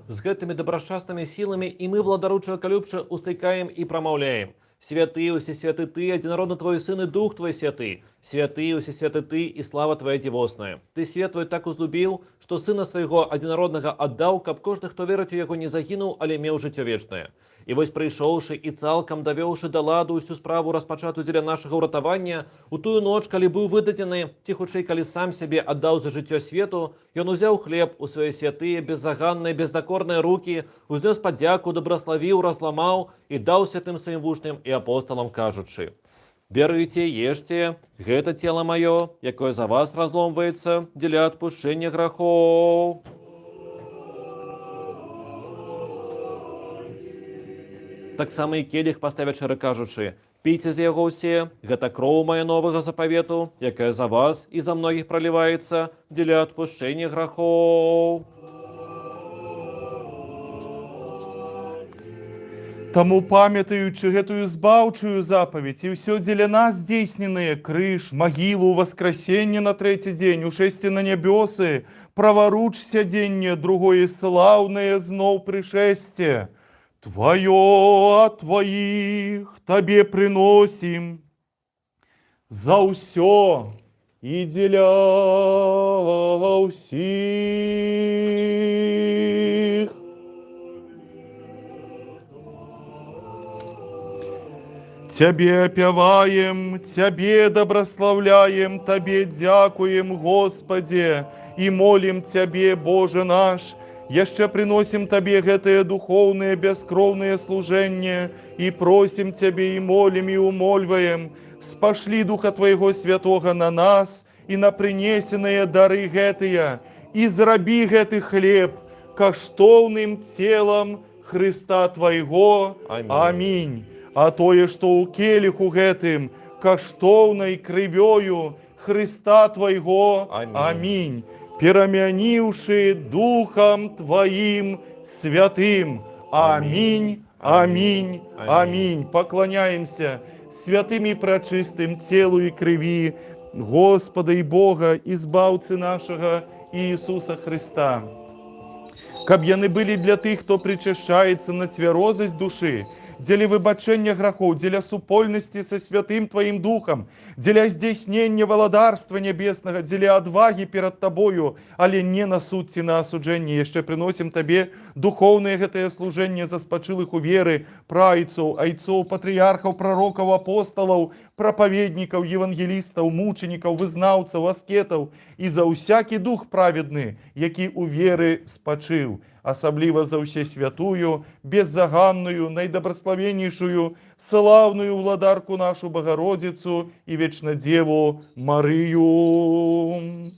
З гэтымі добрашчаснымі сіламі і мы, владару чалавекалюбча, устайкаем і прамаўляем. Святы, усе святы Ты, адзінародны Твой Сын і Дух Твой святы. Святы, усе святы Ты і слава Твоя дзівосная. Ты свет Твой так узлюбіў, што Сына Свайго адзінароднага аддаў, каб кожны, хто верыць у Яго, не загінуў, але меў жыццё вечнае. І вось прыйшоўшы і цалкам давёўшы да ладу ўсю справу распачату дзеля нашага ўратавання, у тую ноч, калі быў выдадзены, ці хутчэй, калі сам сябе аддаў за жыццё свету, ён узяў хлеб у свае святыя, беззаганныя, бездакорныя рукі, узнёс падзяку, добраславіў, разламаў і даў святым сваім вучням і апосталам, кажучы: «Берыце, ешце, гэта цела маё, якое за вас разломваецца дзеля адпушчэння грахоў». Таксама і келіх паставячы, кажучы: «Піце з яго ўсе, гэта кроў мая новага запавету, якая за вас і за многіх проліваецца дзеля адпушчэння грахоў». Таму, памятаючы гэтую збаўчую запаведь і ўсё дзеля нас здзейсненае, крыж, магілу, васкрасенне на трэці дзень, ушэсце на нябёсы, праваруч сядзенне, другое слаўнае зноў прышэсце, Твоё ад Твоих Табе прыносім за ўсё і дзеля ўсіх. Цябе апяваем, Цябе добраславляем, Табе дзякуем, Господе, і молім Цябе, Боже наш, яшчэ прыносім Табе гэтае духоўнае бяскроўнае служэнне і просім Цябе і молім і умольваем, спашлі Духа Твайго Святога на нас і на прынесеныя дары гэтыя, і зрабі гэты хлеб каштоўным целам Хрыста Твайго. Амінь. А тое, што ў келіху гэтым каштоўнай крывёю Хрыста Твайго. Амінь. Перамяніўшы Духам Твоим Святым. Амінь, амінь, амінь. Пакланяемся святым і прачыстым целу і крыві Господа і Бога і збаўцы нашага Иисуса Христа. Каб яны былі для тых, хто причащаецца на цвярозасць душы, дзеля выбачэння грахоў, дзеля супольнасці са святым Тваім Духам, дзеля здзяйснення валадарства нябеснага, дзеля адвагі перад Табою, але не на суд ці на асуджэнне. Яшчэ прыносім Табе духоўнае гэтае служэнне за спачылых у веры, прайцоў, айцоў, патрыярхаў, прарокаў, апосталаў, прапаведнікаў, евангелістаў, мучанікаў, вызнаўцаў, аскетаў і за ўсякі дух праведны, які ў веры спачыў, асабліва за ўсе святую, беззаганную, найдобраславеннейшую, славную владарку нашу Богородицу і вечнадзеву Марыю.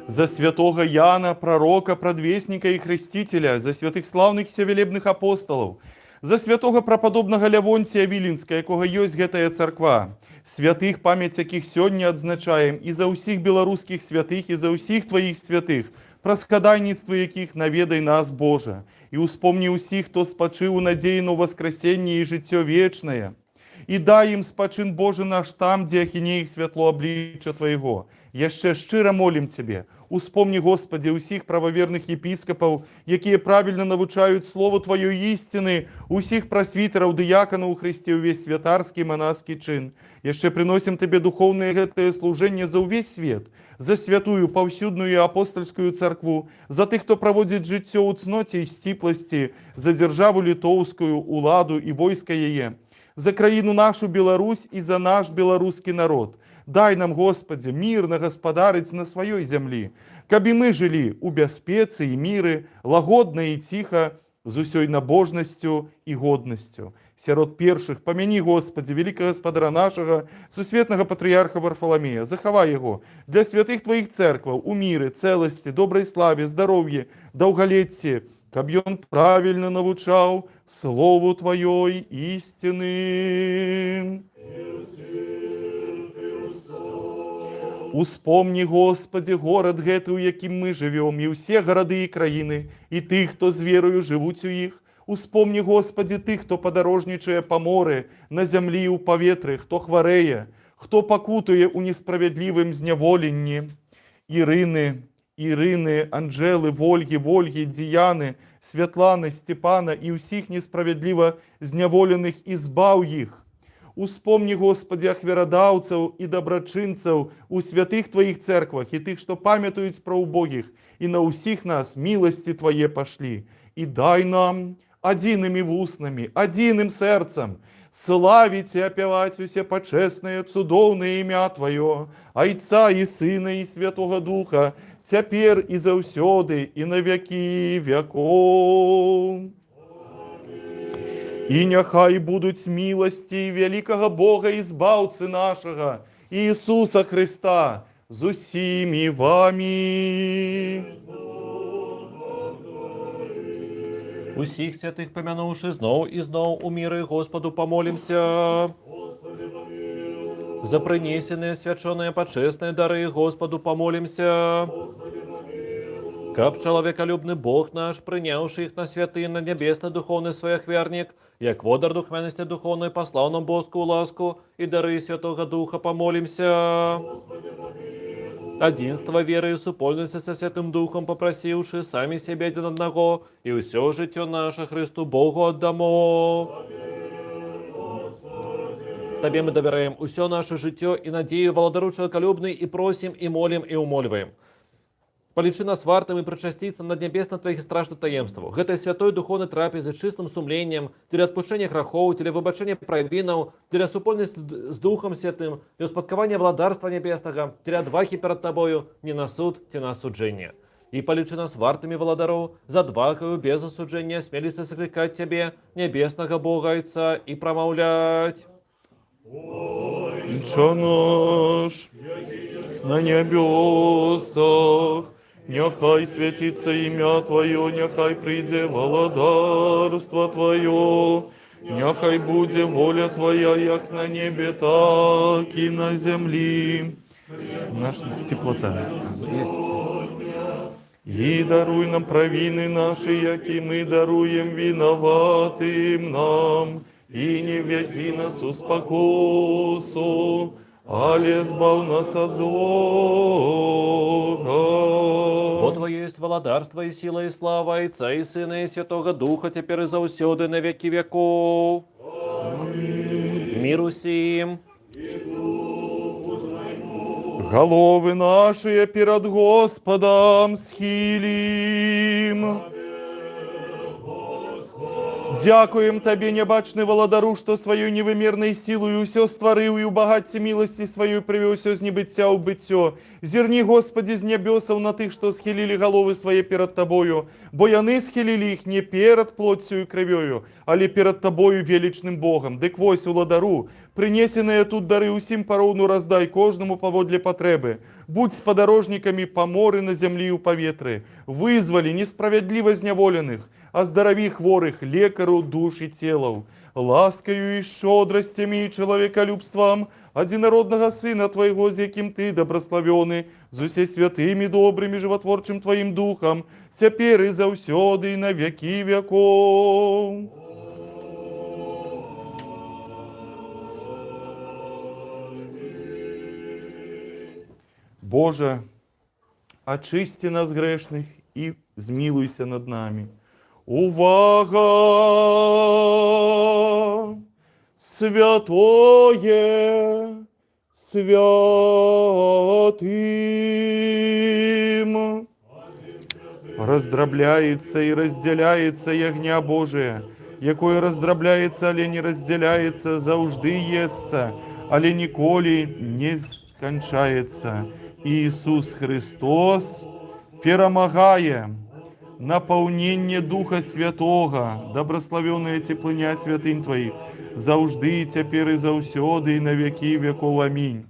За святого Яна, пророка, предвестника и хрестителя, за святых славных севелебных апостолов, за святого преподобного Лявонсія Віленська, якого ёсць гэтая царква, святых, памяць якіх сёння адзначаем, і за ўсіх беларускіх святых, і за ўсіх твоих святых, праскадайніцтва якіх наведай нас, Божа, і успомні ўсіх, хто спачыў у надзеі на воскресенне і жыццё вечнае, і дай ім спачын Божы наш там, дзе ахіне іх святло аблічча Твайго. Яшчэ шчыра молім Цябе, успомні, Господи, усіх прававерных епіскапаў, якія правільна навучаюць слову Тваёй ісціны, усіх прасвітараў, дыяканаў у Хрысце, увесь святарскі і манаскі чын. Яшчэ прыносім Табе духоўнае гэтае служэнне за ўвесь свет, за святую паўсюдную і апостальскую царкву, за тых, хто праводзіць жыццё ў цноце і сціпласці, за дзяржаву літоўскую, уладу і войска яе, за краіну нашу Беларусь і за наш беларускі народ. Дай нам, Господи, мирно гаспадарыць на сваёй зямлі, каб і мы жылі ў бяспецы і міры, лагодна і ціха, з усёй набожнасцю і годнасцю. Сярод першых памяні, Господи, великага гаспадара нашага, сусветнага патрыярха Варфаламея, захавай яго для святых Тваіх церкваў у міры, цэласці, добрай славе, здароўі, даўгалецці, каб ён правільна навучаў слову Тваёй ісціны. Успомни, Господи, город гэты, у якім мы живем, і ўсе гарады і краіны, і тых, хто з верою жывуць у іх. Успомни, Господи, тых, хто падарожнічае па моры, на зямлі і ў паветры, хто хварэе, хто пакутуе ў несправядлівым зняволенні. Ірыны, Анжелы, Вольгі, Діяны, Святланы, Степана і ўсіх несправядліва зняволеных, і збаў іх. Успомни, Господи, ахверадаўцаў і дабрачынцаў у святых Тваіх церквах і тых, што памятаюць пра убогіх, і на ўсіх нас міласці Твае пашлі. І дай нам адзінымі вуснамі, адзіным сэрцам славіць і апяваць усе пачэснае, цудоўнае імя Тваё, Айца і Сына і Святога Духа, цяпер і заўсёды, і на вякі вякоў. І няхай будуць міласці вялікага Бога і збаўцы нашага, Ісуса Христа, з усімі вамі. Усіх святых памянуўшы зноў і зноў у міры Господу памолімся. За прынесеныя свячоныя пачэсныя дары Господу памолімся. Каб чалавекалюбны Бог наш, прыняўшы іх на святы, на нябесны духоўны сваяхвернік, як водар духмянасці духоўнай паслаў нам боску ласку і дары Святога Духа памолімся. Адзінства веры і супольнасці са Святым Духом папрасіўшы самі сябе адзін аднаго, і ўсё жыццё наша Христу Богу аддамо. Табе мы давяраем усё наше жыццё і надзею валадару чалавекалюбны, і просім, і молім, і ўмольваем. Палічы нас вартым і прычасціцца над нябесна Тваіх страшных таемстваў. Гэтай святой духоўнай трапезы чыстым сумленнем, дзеля адпушчэння грахоў, дзеля выбачэння правінаў, дзеля супольнасці з Духам Святым, для ўспадкавання владарства нябеснага, дзеля адвагі перад Табою, не на суд, ці на асуджэнне. І палічы нас вартымі валадароў, з адвагаю, без асуджэння, смеліцца заклікаць Цябе, нябеснага Бога Айца, і прамаўляць. Отче наш, на небесах, нехай святится имя Твое, нехай прийде володарство Твое, нехай буде воля Твоя, як на небе, так и на землі. Наша теплота. И даруй нам провины наши, яки мы даруем виноватым нам, и не введи нас в спокусу, але избав нас от злого. Бо Твое есть владарство и сила и слава, и Отца и Сына и Святого Духа, теперь и заусёды на веки веков. Миру сим. Головы наши перед Господом схилим. Дякуем Тебе, небачный володару, что свою невымерной силою все створил и у багатці милости свою привел все з небыття у быттё. Зерни, Господи, з небесов на тых, что схилили головы свои перед Тобою, бо яны схилили их не перед плотью и кровью, але перед Тобою величным Богом. Дык вось у ладару, принесенные тут дары усім поровну раздай кожному поводле потребы. Будь с подорожниками по моры на землі і у паветры. Вызвали несправедливо зняволеных, оздорові хворых, лекару душ и телов. Ласкою и щедростями и человеколюбством одинородного Сына Твоего, з яким Ты добрословенный, з усе святыми, добрыми, животворчим Твоим Духом, теперь и заусёды, и на веки веков. Боже, очисти нас грешных и змилуйся над нами. Увага! Святое святым! Раздробляется и разделяется ягня Божия, якое раздробляется, але не разделяется, заужды естся, але николи не скончается. Иисус Христос перемагає. Наполнение Духа Святого, добрословенная теплыня святынь Твоих, заужды, теперь и заусёды, и на веки веков. Аминь.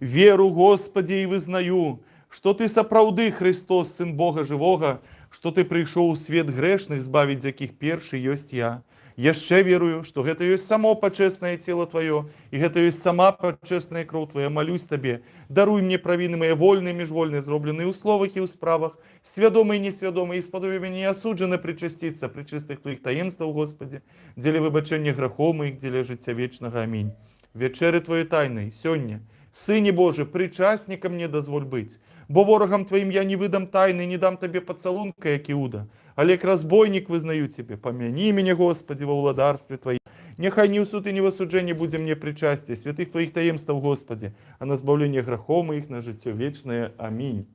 Веру, Господи, и вызнаю, что Ты сапраўды Христос, Сын Бога Живого, что Ты пришел у свет грешных, збавить, з яких перший есть я. Яшчэ верую, что гэта ёсць само пачэснае тело Твое, и гэта ёсць сама пачэсная кроў Твоя. Молюсь Тебе, даруй мне правины мои вольные, межвольные, зробленные у словах и у справах, свядомые и несвядомые, и сподобие мне осуджены причаститься при чистых Твоих таинствах, Господи, деле выбачения грехов моих, деле життя вечного. Аминь. Вечери Твоей тайной, сёння, Сыне Божий, причастником мне дозволь быть, бо ворогам Твоим я не выдам тайны, не дам Тебе поцелунка, як Иуда. Олег разбойник вызнаю Тебе, помяни меня, Господи, во владарстве Твоем. Нехай ни в суд и ни в осуджение будем мне причастие, святых Твоих таемств, Господи, а на збавление грехов моих, на життя вечное. Аминь.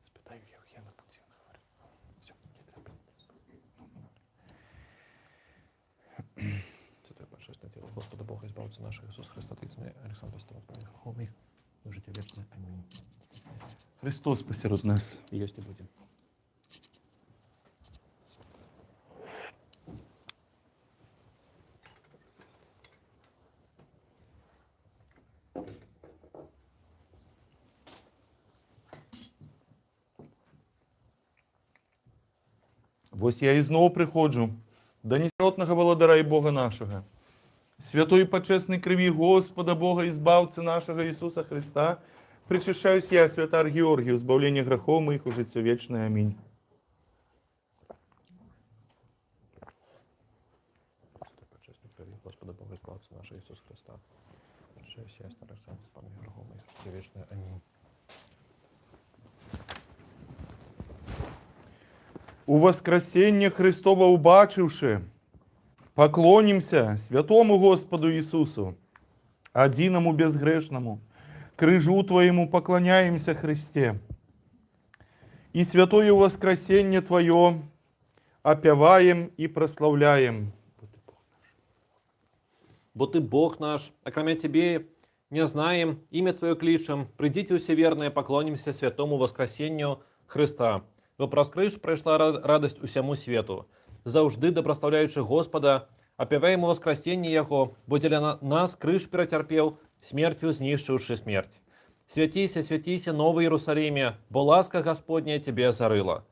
Спитаю Євгена Путіна, говорю. Все, не треба. Святое божественное тело Господа Бога, избавца нашего Иисуса Христа, Отца Александра Столова, грехов моих, на життя вечное. Аминь. Христос посеред нас. И есть и будем. Вось я і знову приходжу до несмертного володара і Бога нашого, святої почесної крові Господа Бога і збавця нашого Ісуса Христа, причащаюсь я, святар Георгію, збавлення грехов моїх у життя вічне. Амінь. Святой почестный крови Господа Бога, избавца нашего Иисуса Христа. Причащаюсь я, старый Александр, спамя грехов моих, життя вечное. Аминь. У воскресення Христова убачивши, поклонимся святому Господу Иисусу, одиному безгрешному, крыжу Твоему поклоняемся, Христе. И святое воскресение Твое опеваем и прославляем. Бо Ты Бог наш, а кроме Тебе не знаем, имя Твое кличем, придите все верные, поклонимся святому воскресению Христа. Бо проскрыш прийшла радость усяму свету. Завжди доброславляючи Господа, Опяваем воскресенье Его, бо для нас крыш перетерпел, смертью знищивши смерть. Святися, Новый Иерусалиме, бо ласка Господня Тебе озарыла.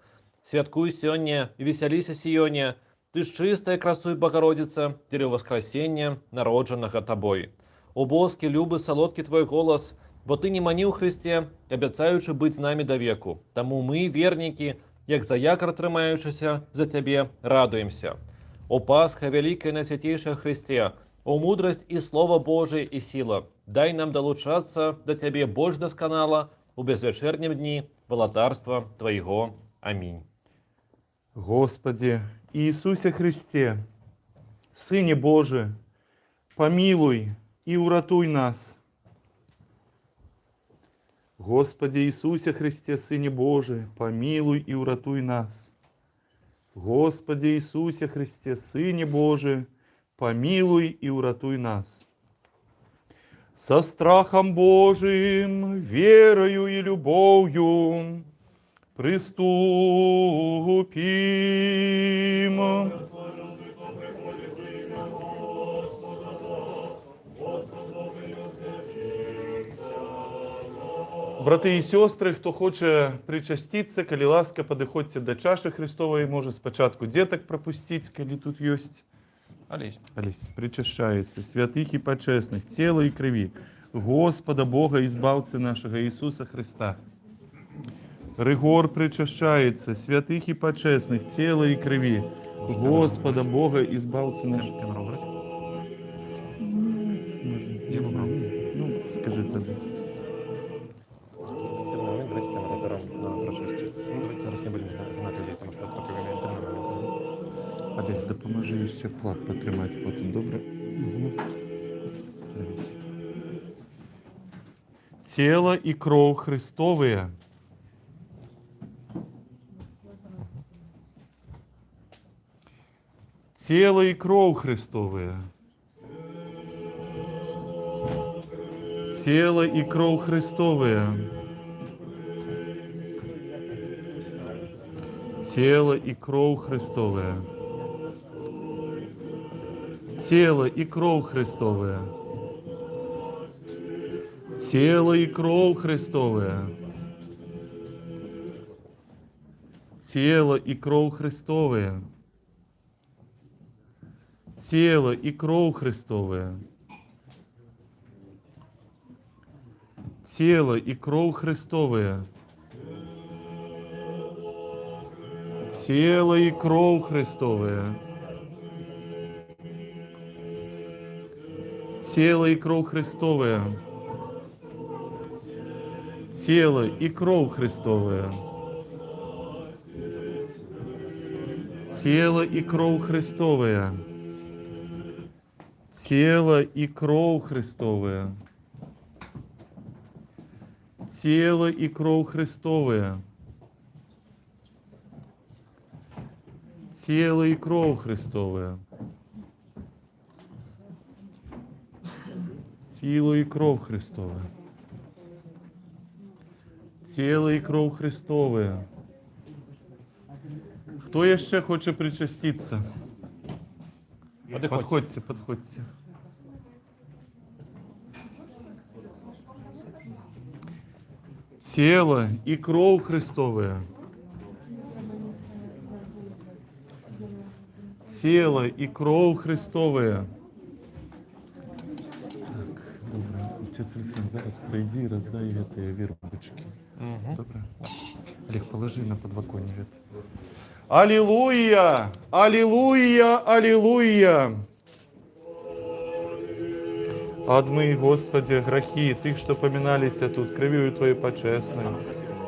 Святкуй сёння и веселися сионе, Ты ж чистая красуй Богородица, деля воскресенья, народженного Тобой. О боски, любы, солодкий Твой голос, бо Ты не манил Христе, обяцаючи быть з нами до веку. Тому мы, верники, як за якор тримаючися за Тебе, радуемся. О Пасха, великая найсвятейшая Христе, о мудрость и Слово Божие и сила, дай нам долучаться до Тебе больше досконало у безвечернем дни володарства Твоего. Аминь. Господи Иисусе Христе, Сыне Божий, помилуй и уратуй нас. Господи Иисусе Христе, Сыне Божий, помилуй и уратуй нас. Господи Иисусе Христе, Сыне Божий, помилуй и уратуй нас. Со страхом Божиим, верою и любовью приступим. Брати і сестри, хто хоче причаститися, коли ласка, подиходьте до чаші Христової, може спочатку діток пропустити, коли тут є. Олесь. Олесь, причащается святых и почестных, тела и крови Господа Бога, избавцы нашего Иисуса Христа. Ригор причащается святых и почестных, тела и крови Господа Бога, избавцы нашего. Камеру брать? Я выбрал. Ну, скажи тогда. Брать камеру, берем на прошествие. Ну, давайте зараз не будем знать людей, потому что это пропаганда. Олег, допоможи ще плат потримати потім, добре? Дивись. Тело и кровь Христовые. Тело и кровь Христовые. Тело и кровь Христовые. Тело и кровь Христовые. Тело и кровь Христовая. Тело и кровь Христовая. Тело и кровь Христовая. Тело и кровь Христовая. Тело и кровь Христовая. Тело и кровь Христовая. Тело и кровь Христовая. Тело и кровь Христовая. Тело и кровь Христовая. Тело и кровь Христовая. Тело и кровь Христовая. Тело и кровь Христовая. Тіло і кров Христове. Тіло і кров Христове. Хто ще хоче причаститися? Подходьте, подходьте. Тело и кровь Христовая. Тело и кровь Христовая. Отец Александр, зараз пройди и раздай эти вербочки. Добре? Олег, положи на подвоконник это. Аллилуйя! Аллилуйя! Аллилуйя! Отмый, Господи, грехи tych, что поминались тут, кровью Твоей почесной,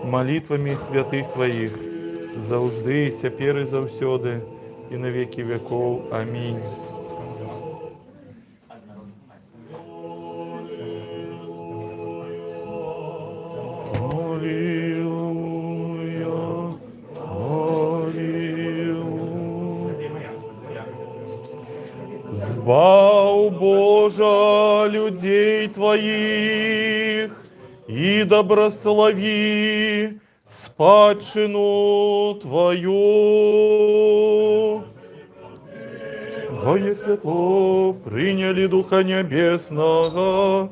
молитвами святых Твоих, завжди, и теперь и завсёды, и на веки веков. Аминь. Збав, Божа, людей Твоих и доброслови спадщину Твою. Твое светло приняли Духа Небесного,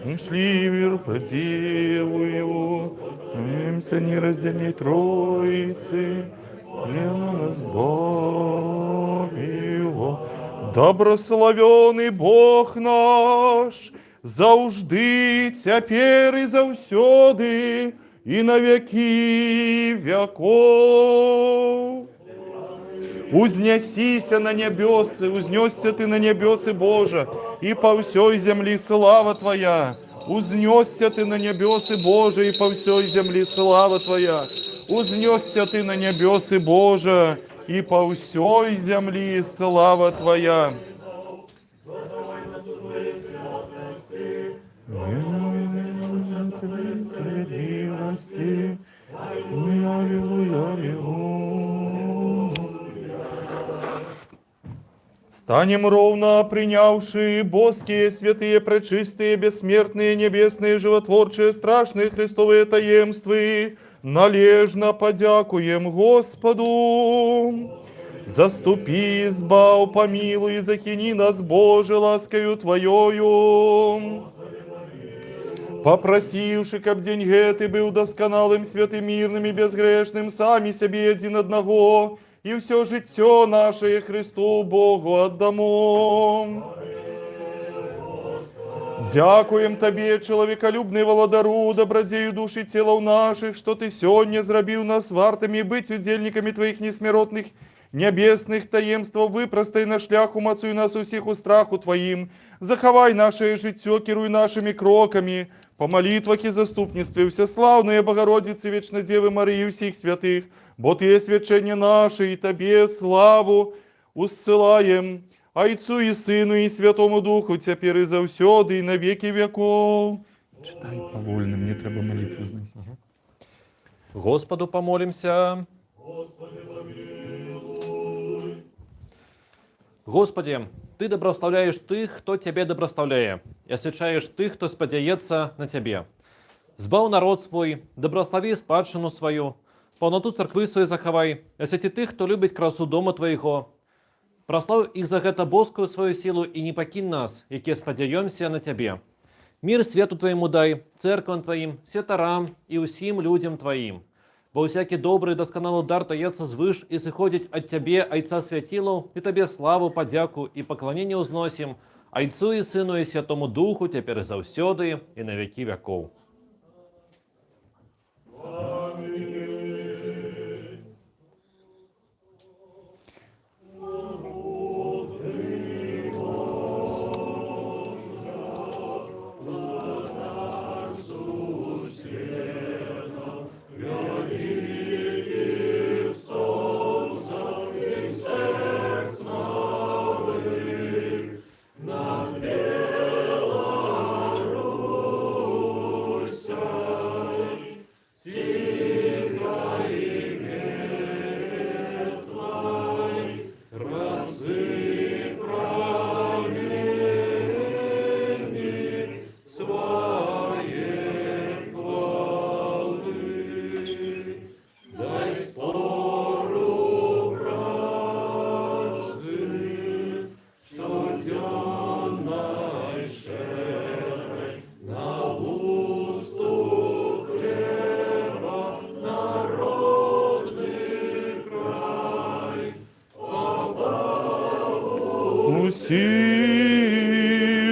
и шли в мир по Деву Его, молимся нераздельной Троицы, Лена нас бавило. Добрословенный Бог наш, завжди, тепер і завсёды, і на веки веков. Узнесися на небесы, узнесся ты на небесы, Боже, и по всей земли слава Твоя. Узнесся ты на небесы, Боже, и по всей земли слава Твоя. Узнесся ты на небесы, Боже, и по всей земли слава Твоя. Справедливости, аллилуйя, аллилуйя. Станем ровно принявши боские, святые, пречистые, бессмертные, небесные, животворчие, страшные Христовые таемствы, належно подякуем Господу. Заступи, избав, помилуй, захини нас, Боже, ласкою Твоею. Попросивши, каб деньги Ты был досконалым, святым, мирным и безгрешным, сами себе один одного, и все життя наше Христу Богу отдамо. Дякуем Тебе, человеколюбный володару, добродею души телов наших, что Ты сегодня зробив нас вартами быть удельниками Твоих несмиротных небесных таемств, выпростай на шлях, умацуй нас у всех у страху Твоим, заховай наше життя, керуй нашими кроками, по молитвах и заступництве Всеславной Богородицы, Вечной Девы Марии и всех святых, бо Ты свячение наше, и Тебе славу уссылаем, Отцу и Сыну и Святому Духу, теперь и завсёды, и на веки веков. Читай повольно, мне треба молитву знести. Господу помолимся. Господи, Ты доброславляешь тых, кто Тебе доброславляє, и освячаешь тых, кто сподяется на Тебе. Збав народ свой, доброслави спадщину свою, полноту церкви своей заховай, освяти тых, кто любит красу дома Твоего. Прослав их за гэта боскую свою силу, и не покинь нас, яке сподяемся на Тебе. Мир свету Твоему дай, церквам Твоим, святарам и усім людям Твоим. Бо всякий добрый и досконалый дар тається звыш и сыходить от Тебе, Отца Святилов, и Тебе славу, подяку и поклонение узносим, Отцу и Сыну и Святому Духу, теперь и завсёды, и на веки веков.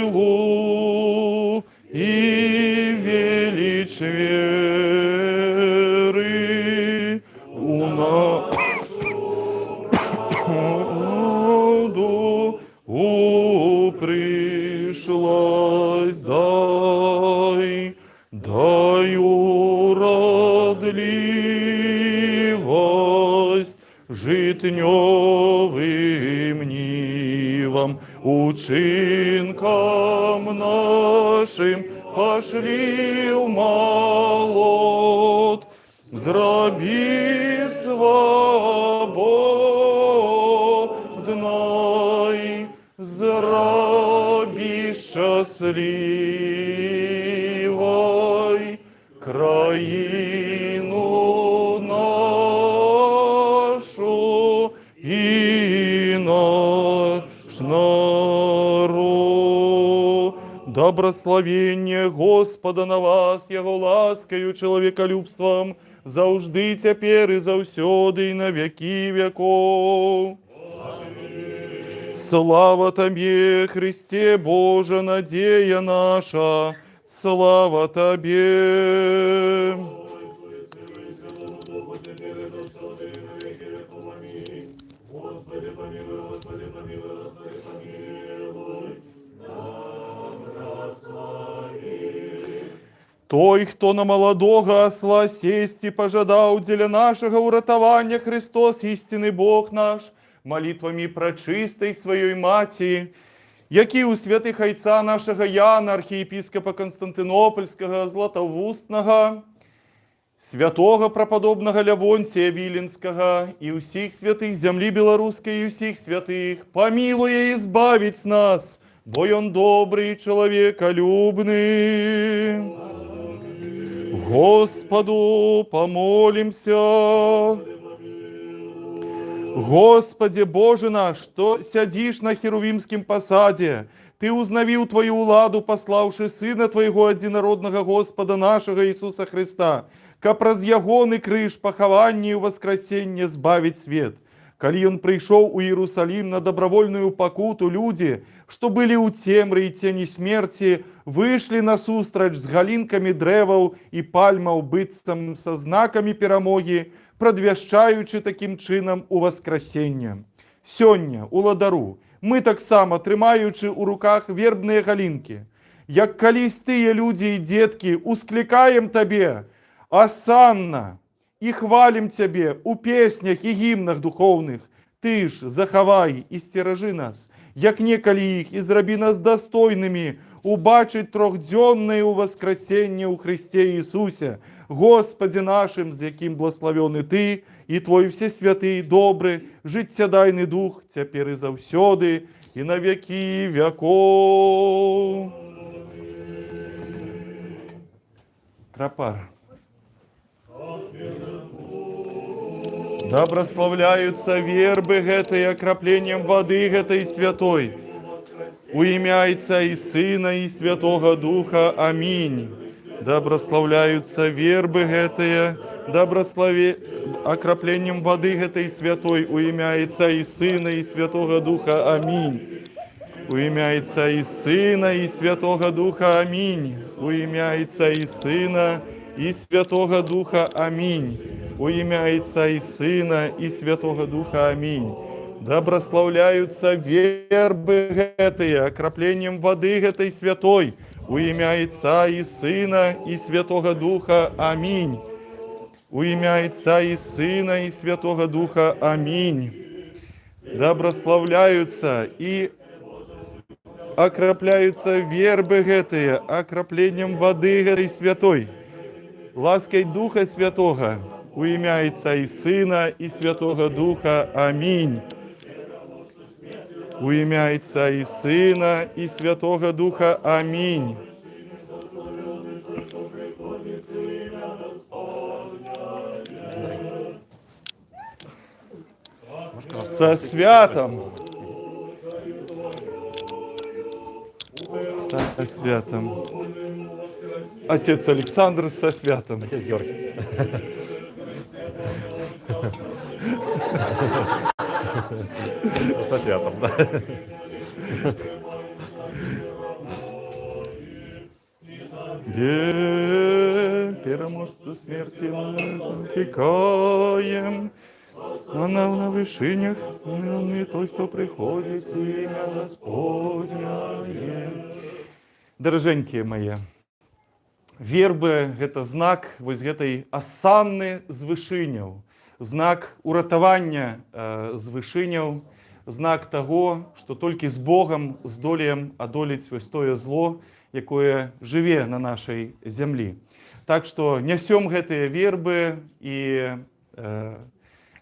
Силу и величь веры у народу пришлась, дай уродливость житнёвым нивам, учинкам нашим пошли в молот, зроби свободной, зроби счастливой країну нашу і наш миру. Добрословение Господа на вас, Его ласкою, человеколюбством, завжди тепер і завсёды, і на веки веков. Слава Тебе, Христе Боже, надея наша, слава Тебе. Господи, помилуй, Господи, помилуй, Господи, помилуй. Той, хто на молодого осла сесть и пожадал для нашего уратования Христос, истинный Бог наш, молитвами прочистой своей Мати, які у святых Отца нашего Яна, архиепископа Константинопольского, Златоустного, святого преподобного Левонтия Виленского и усіх святых земли белорусской и усіх святых, помилуя и избавить нас, бо он добрый, человеколюбный. Господу помолимся. Господи Боже наш, что сядишь на херувимском посаде, Ты узнавил Твою ладу, пославши Сына Твоего одинородного Господа нашего Иисуса Христа, ка праз Яго и крыш похование и воскресенье сбавить свет. Коли Он пришел у Иерусалим на добровольную покуту, люди, что были у темры и тени смерти, вышли насустрач с галинками древов и пальмов быццам со знаками перемоги, продвящаючи таким чином у воскресення. Сьогодні, у Ладару, ми так само, тримаючи у руках вербні галинки, як колись тие люди і детки, ускликаем Тебе, осанна, и хвалим Тебе у песнях и гимнах духовных. Ты ж заховай и стережи нас, як некалі их, и зраби нас достойными убачить трехденное у воскресенье у Христе Иисусе, Господи нашим, з яким благословений Ты, и Твой всесвятый, добрый, життєдайний Дух, тепер і завсёды, и на веки веков. Тропар. Да прославляются вербы гэтай окроплением воды гэтай святой. У ім'я Отця и Сына и Святого Духа. Аминь. Да прославляются вербы гэтые, да окроплением воды гэтай святой. У ім'я Отця и Сына и Святого Духа. Аминь. У ім'я Отця и Сына и Святого Духа. Аминь. У ім'я Отця и Сына и Святого Духа. Аминь. У ім'я Отця и Сына и Святого Духа. Аминь. Да прославляются вербы гэтые окроплением воды гэтай святой. У ім'я Отця и Сына и Святого Духа. Аминь. У ім'я Отця и Сына и Святого Духа. Аминь. Да прославляются и окропляются вербы гэтые окроплением воды гэтай святой. Лаской Духа Святого. У ім'я Отця и Сына и Святого Духа. Аминь. У ім'я Отця и Сына и Святого Духа. Аминь. Со святом. Со святом. Отец Александр со святом. Отец Георгий. Со святом, да. Переможцу смерти мы пікаєм, а на вишинях не той, хто приходить у ім'я Господня. Дороженькие мои, вербы – это знак вось гэтай асанны з вышыняў, знак уратавання з вышыняў, знак того, что толькі з Богом здолеем адолець вось тое зло, якое жыве на нашай зямлі. Так что нясём гэтыя вербы і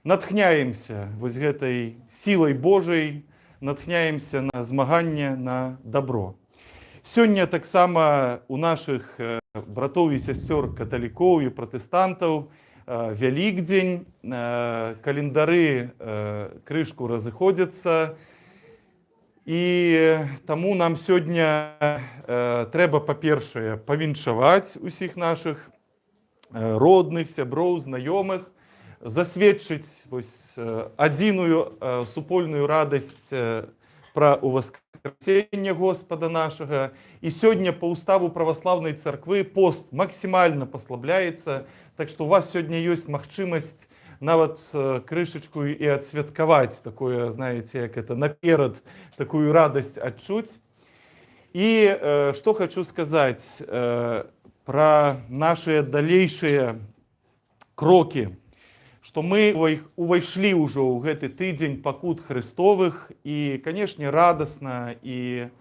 натхняемся вось гэтай сілай Божай, натхняемся на змаганне, на добро. Сёння таксама у нашых братоў і сясцёр каталікоў і пратэстантаў Вялікдзень, календары крышку разыходзяцца. І тому нам сьогодні треба, по-перше, повіншаваць усіх наших родных, сяброў, знаёмых, засведчыць адзіную супольную радасць пра уваскрасенне Господа нашага. І сёння по уставу праваслаўнай царквы пост максімальна паслабляецца, так што у вас сёння ёсць магчымасць нават крышачку і адсвяткаваць такое, знаете, як это наперад, такую радасць адчуць. І што хочу сказаць пра нашыя далейшыя крокі, што мы увайшлі ўжо ў гэты тыдзень пакут Христовых, і, канешне, радасна і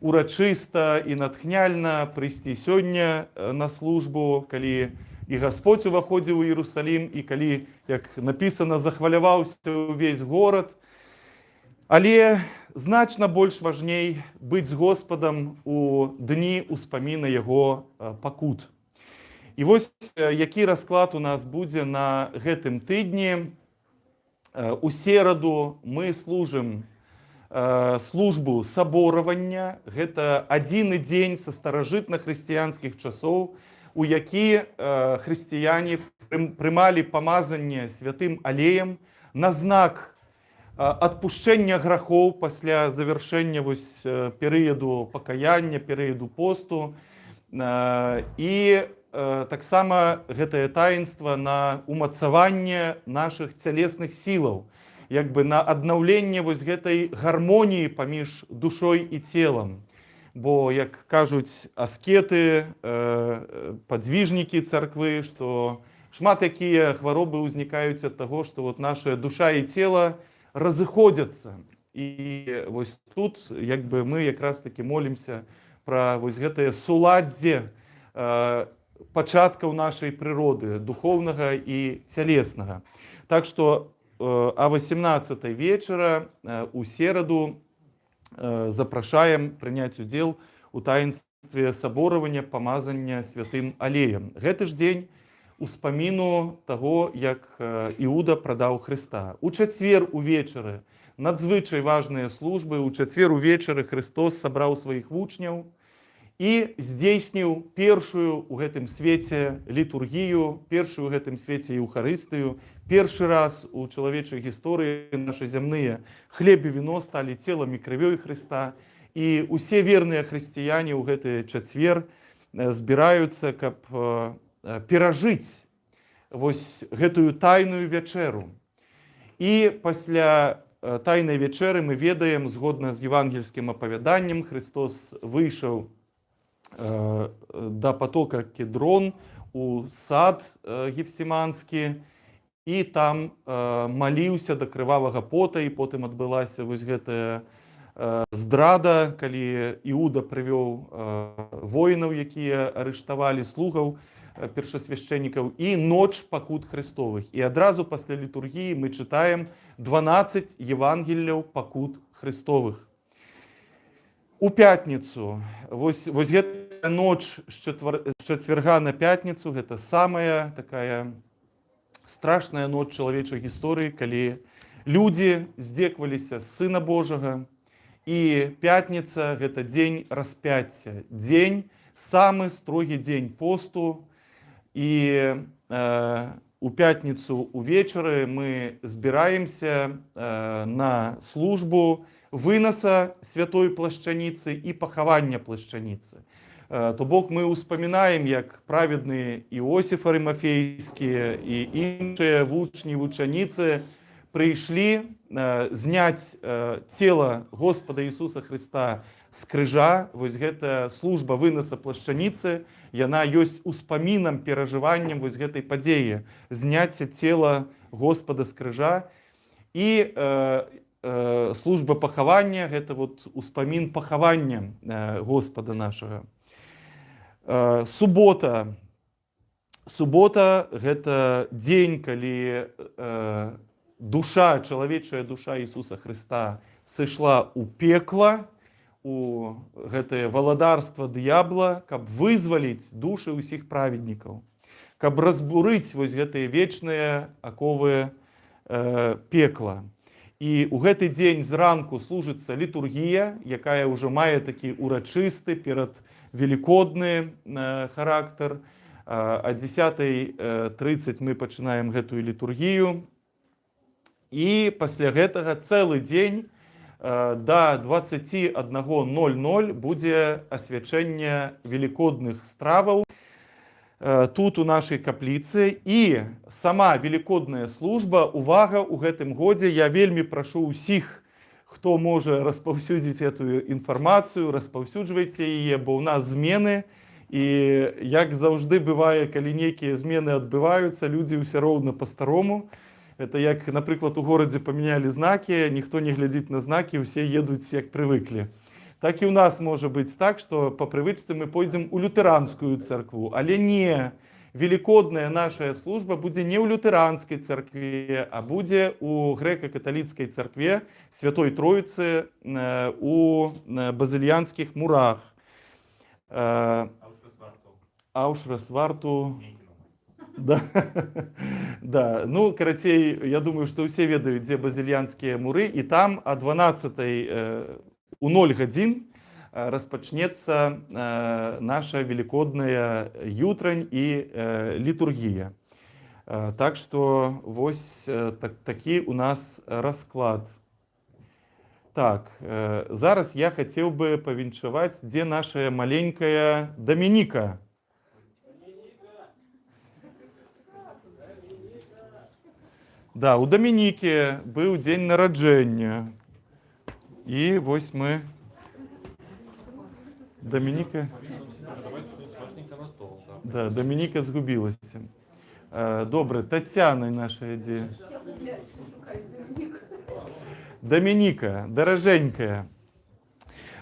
урачыста і натхняльна прыйсці сёння на службу, калі і Господь уваходзіў у Іерусалім, і калі, як напісана, захваляваўся ўвесь горад. Але значна больш важней быць з Господам у дні успаміна Яго пакут. І вось які расклад у нас будзе на гэтым тыдні. У сераду мы служым службу саборавання. Гэта адзіны дзень са старажытна-хрысціянскіх часоў, у які хрысціяне прымалі памазанне святым алеем на знак адпушчэння грахоў пасля завяршэння перыяду пакаяння, перыяду посту. І таксама гэтае таінства на умацаванне нашых цялесных сілаў, як бы на аднаўленне гэтай гармоніі паміж душой і целам. Бо, як кажуць аскеты, падзвіжнікі царквы, што шмат якія хваробы ўзнікаюць ад таго, што наша душа і цела разыходзяцца. І вось тут як бы мы якраз таки молімся пра гэтае суладдзе пачаткаў нашай прыроды, духоўнага і цялеснага. Так што а 18 вечара у сераду запрашаем прыняць удзел у таінстве саборавання, памазання святым алеем. Гэты ж дзень успаміну таго, як Іуда прадаў Хрыста. У чацвер увечары надзвычай важныя службы. У чацвер увечары Христос сабраў сваіх вучняў і здзейсніў першую ў гэтым свеце літургію, першую ў гэтым свеце еўхарыстыю. Першы раз у чалавечай гісторыі нашы зямныя хлеб і віно сталі целам і крывёй Хрыста. І усе верныя хрысціяне ў гэты чацвер збіраюцца, каб перажыць гэтую тайную вячэру. І пасля тайнай вячэры мы ведаем, згодна з евангельскім апавяданнем, Христос выйшаў да потока Кедрон у сад гефсіманскі, і там маліўся да крывавага пота, і потым адбылася гэтая здрада, калі Іуда прывёў воінаў, якія арыштавалі слугаў першасвяшчэннікаў, і ноч пакут Христовых. І адразу пасля літургіі мы чытаем 12 Евангелляў пакут Христовых. У пятніцу, гэтая ноч з чацвярга на пятніцу, гэта самая такая страшная ноч чалавечай гісторыі, калі людзі здзекваліся з Сына Божага. І пятніца – гэта дзень распяцця, дзень, самы строгі дзень посту. І у пятніцу увечары мы збіраемся на службу вынаса святой плашчаніцы і пахавання плашчаніцы. То бок мы ўспамінаем, як праведныя Іосіф Арымафейскі і іншыя вучні, вучаніцы прыйшлі зняць цела Господа Ісуса Христа з крыжа. Гэта служба вынаса плашчаніцы, яна ёсць успамінам, перажываннем гэтай падзеі, зняцця цела Господа з крыжа. І служба пахавання – гэта успамін пахавання Господа нашага. Субота. Субота – гэта дзень, калі душа, чалавечая душа Ісуса Христа сышла ў пекла, у гэтае валадарства д'ябла, каб вызваліць душы ўсіх праведнікаў, каб разбурыць гэтыя вечныя аковы пекла. І у гэты дзень зранку служыцца літургія, якая ўжо мае такі урачысты перадвелікодны характар. О 10:30 мы пачынаем гэтую літургію. І пасля гэтага цэлы дзень до 21:00 будзе асвячэнне велікодных страваў тут у нашай капліцы. І сама велікодная служба, увага, у гэтым годзе я вельмі прашу ўсіх, хто можа распаўсюдзіць эту інфармацыю, распаўсюджвайце яе, бо ў нас змены. І як заўжды бывае, калі нейкія змены адбываюцца, людзі ўсё роўна па-старому. Это як, напрыклад, у горадзе памянялі знакі, ніхто не глядзіць на знакі, усе едуць як прывыклі. Так і ў нас можа быць так, што па прывычцы мы пойдзем у лютэранскую царкву, але не. Велікодная наша служба будзе не ў лютэранскай царкве, а будзе у грэка-каталіцкай царкве Святой Троіцы у Базыльянскіх мурах. Аушварцу. Да. Да. Ну, карацей, я думаю, што ўсе ведаюць, дзе базыльянскія муры, і там о 12:00 у 0 гадзін распачнецца наша велікодная ютрань і літургія. Так што вось такі у нас расклад. Так, зараз я хацеў бы павіншаваць, дзе наша маленькая Дамініка. Да, у Дамінікі быў дзень нараджэння. І вось мы... Дамініка... Да, Дамініка згубілася. Добре, Тацяна наша дзе? Дамініка, даражэнькая.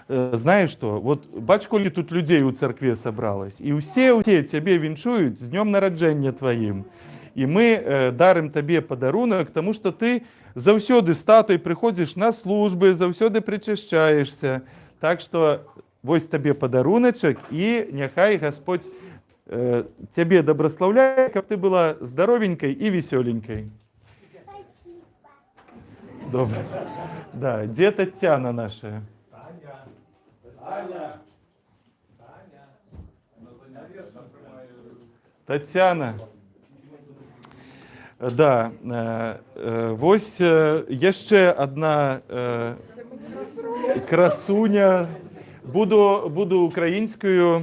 Знаешь что, вот бач, коли тут людей у церкве собралось, и все тебе віншують з днем народження твоїм. І ми дарим тобі подарунок, тому що ти заўсёды з татой приходиш на служби, заўсёды причащаешься. Так що вось тобі подаруночок, і нехай Господь тебе добрословляє, каб ти була здоровенькой і веселенькой. Добре. Да, де Тетяна наша? Тетяна. Да, вось яшчэ одна красуня. Буду українською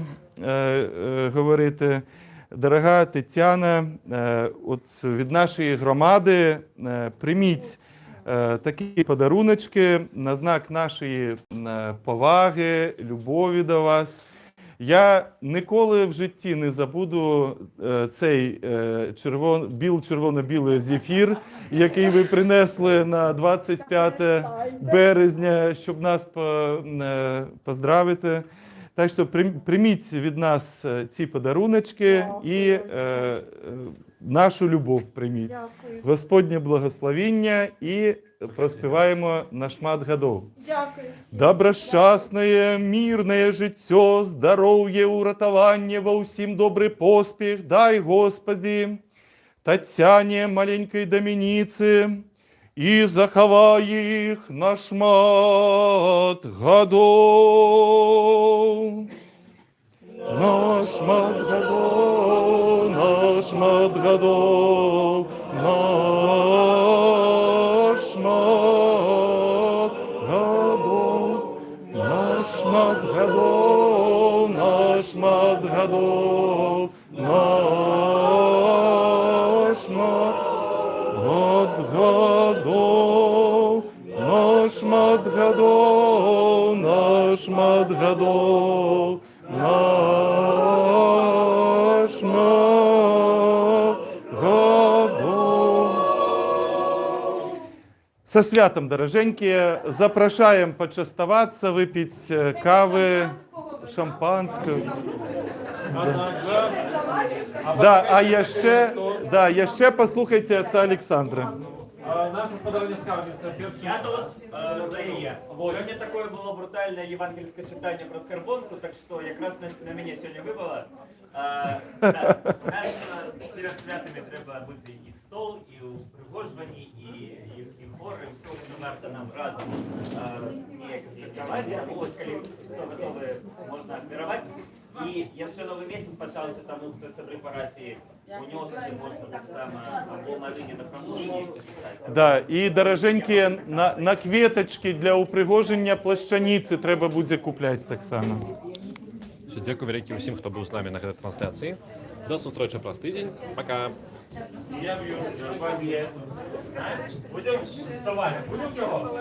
говорити. Дорога Тетяна, от від нашої громади прийміть такі подаруночки на знак нашої поваги, любові до вас. Я ніколи в житті не забуду цей червоно-білий зефір, який ви принесли на 25 березня, щоб нас поздравити. Так що прийміть від нас ці подаруночки і нашу любов прийміть. Дякую. Господнє благословіння і проспіваємо на шмат годов. Дякую всім. Доброщасне, мирне життя, здоров'я, уратування, во всім добрий поспіх, дай, Господи, Тетяні, маленькій Домініці, і заховай їх на шмат годов. На шмат годов, на шмат годов, на шмат годов, на шмат годов, на шмат годов, на шмат годов, на шмат годов, на шмат годов, на шмат годов. Со святом, дороженькі, запрошаем почастоваться, выпить кави, шампанського. Да, а яще послухайте отца Олександра. Наша господарня скарбниця. Я тут за її. Сьогодні таке було брутальне євангельське читання про скарбонку, так що якраз на мені сьогодні випало. У нас перед святами треба бути із стол, і у пригожуванні, і хор, і все, що варто нам разом неяк святкаваць. Тому ось, калі хто готовы, можна адміраваць. І яшчэ новы месяц пачаўся, таму хто сябры парафіі унёскі, можна таксама або малыне на французі пісаць. Да, і даражэнькія на кветачкі для ўпрыгожання плашчаніцы трэба будзе купляць таксама. Все, дзякуй вялікі ўсім, хто быў з намі на гэтай трансляцыі. До сустрэчы праз тыдзень. Пока. Я б'ю, будем, давай, будем його.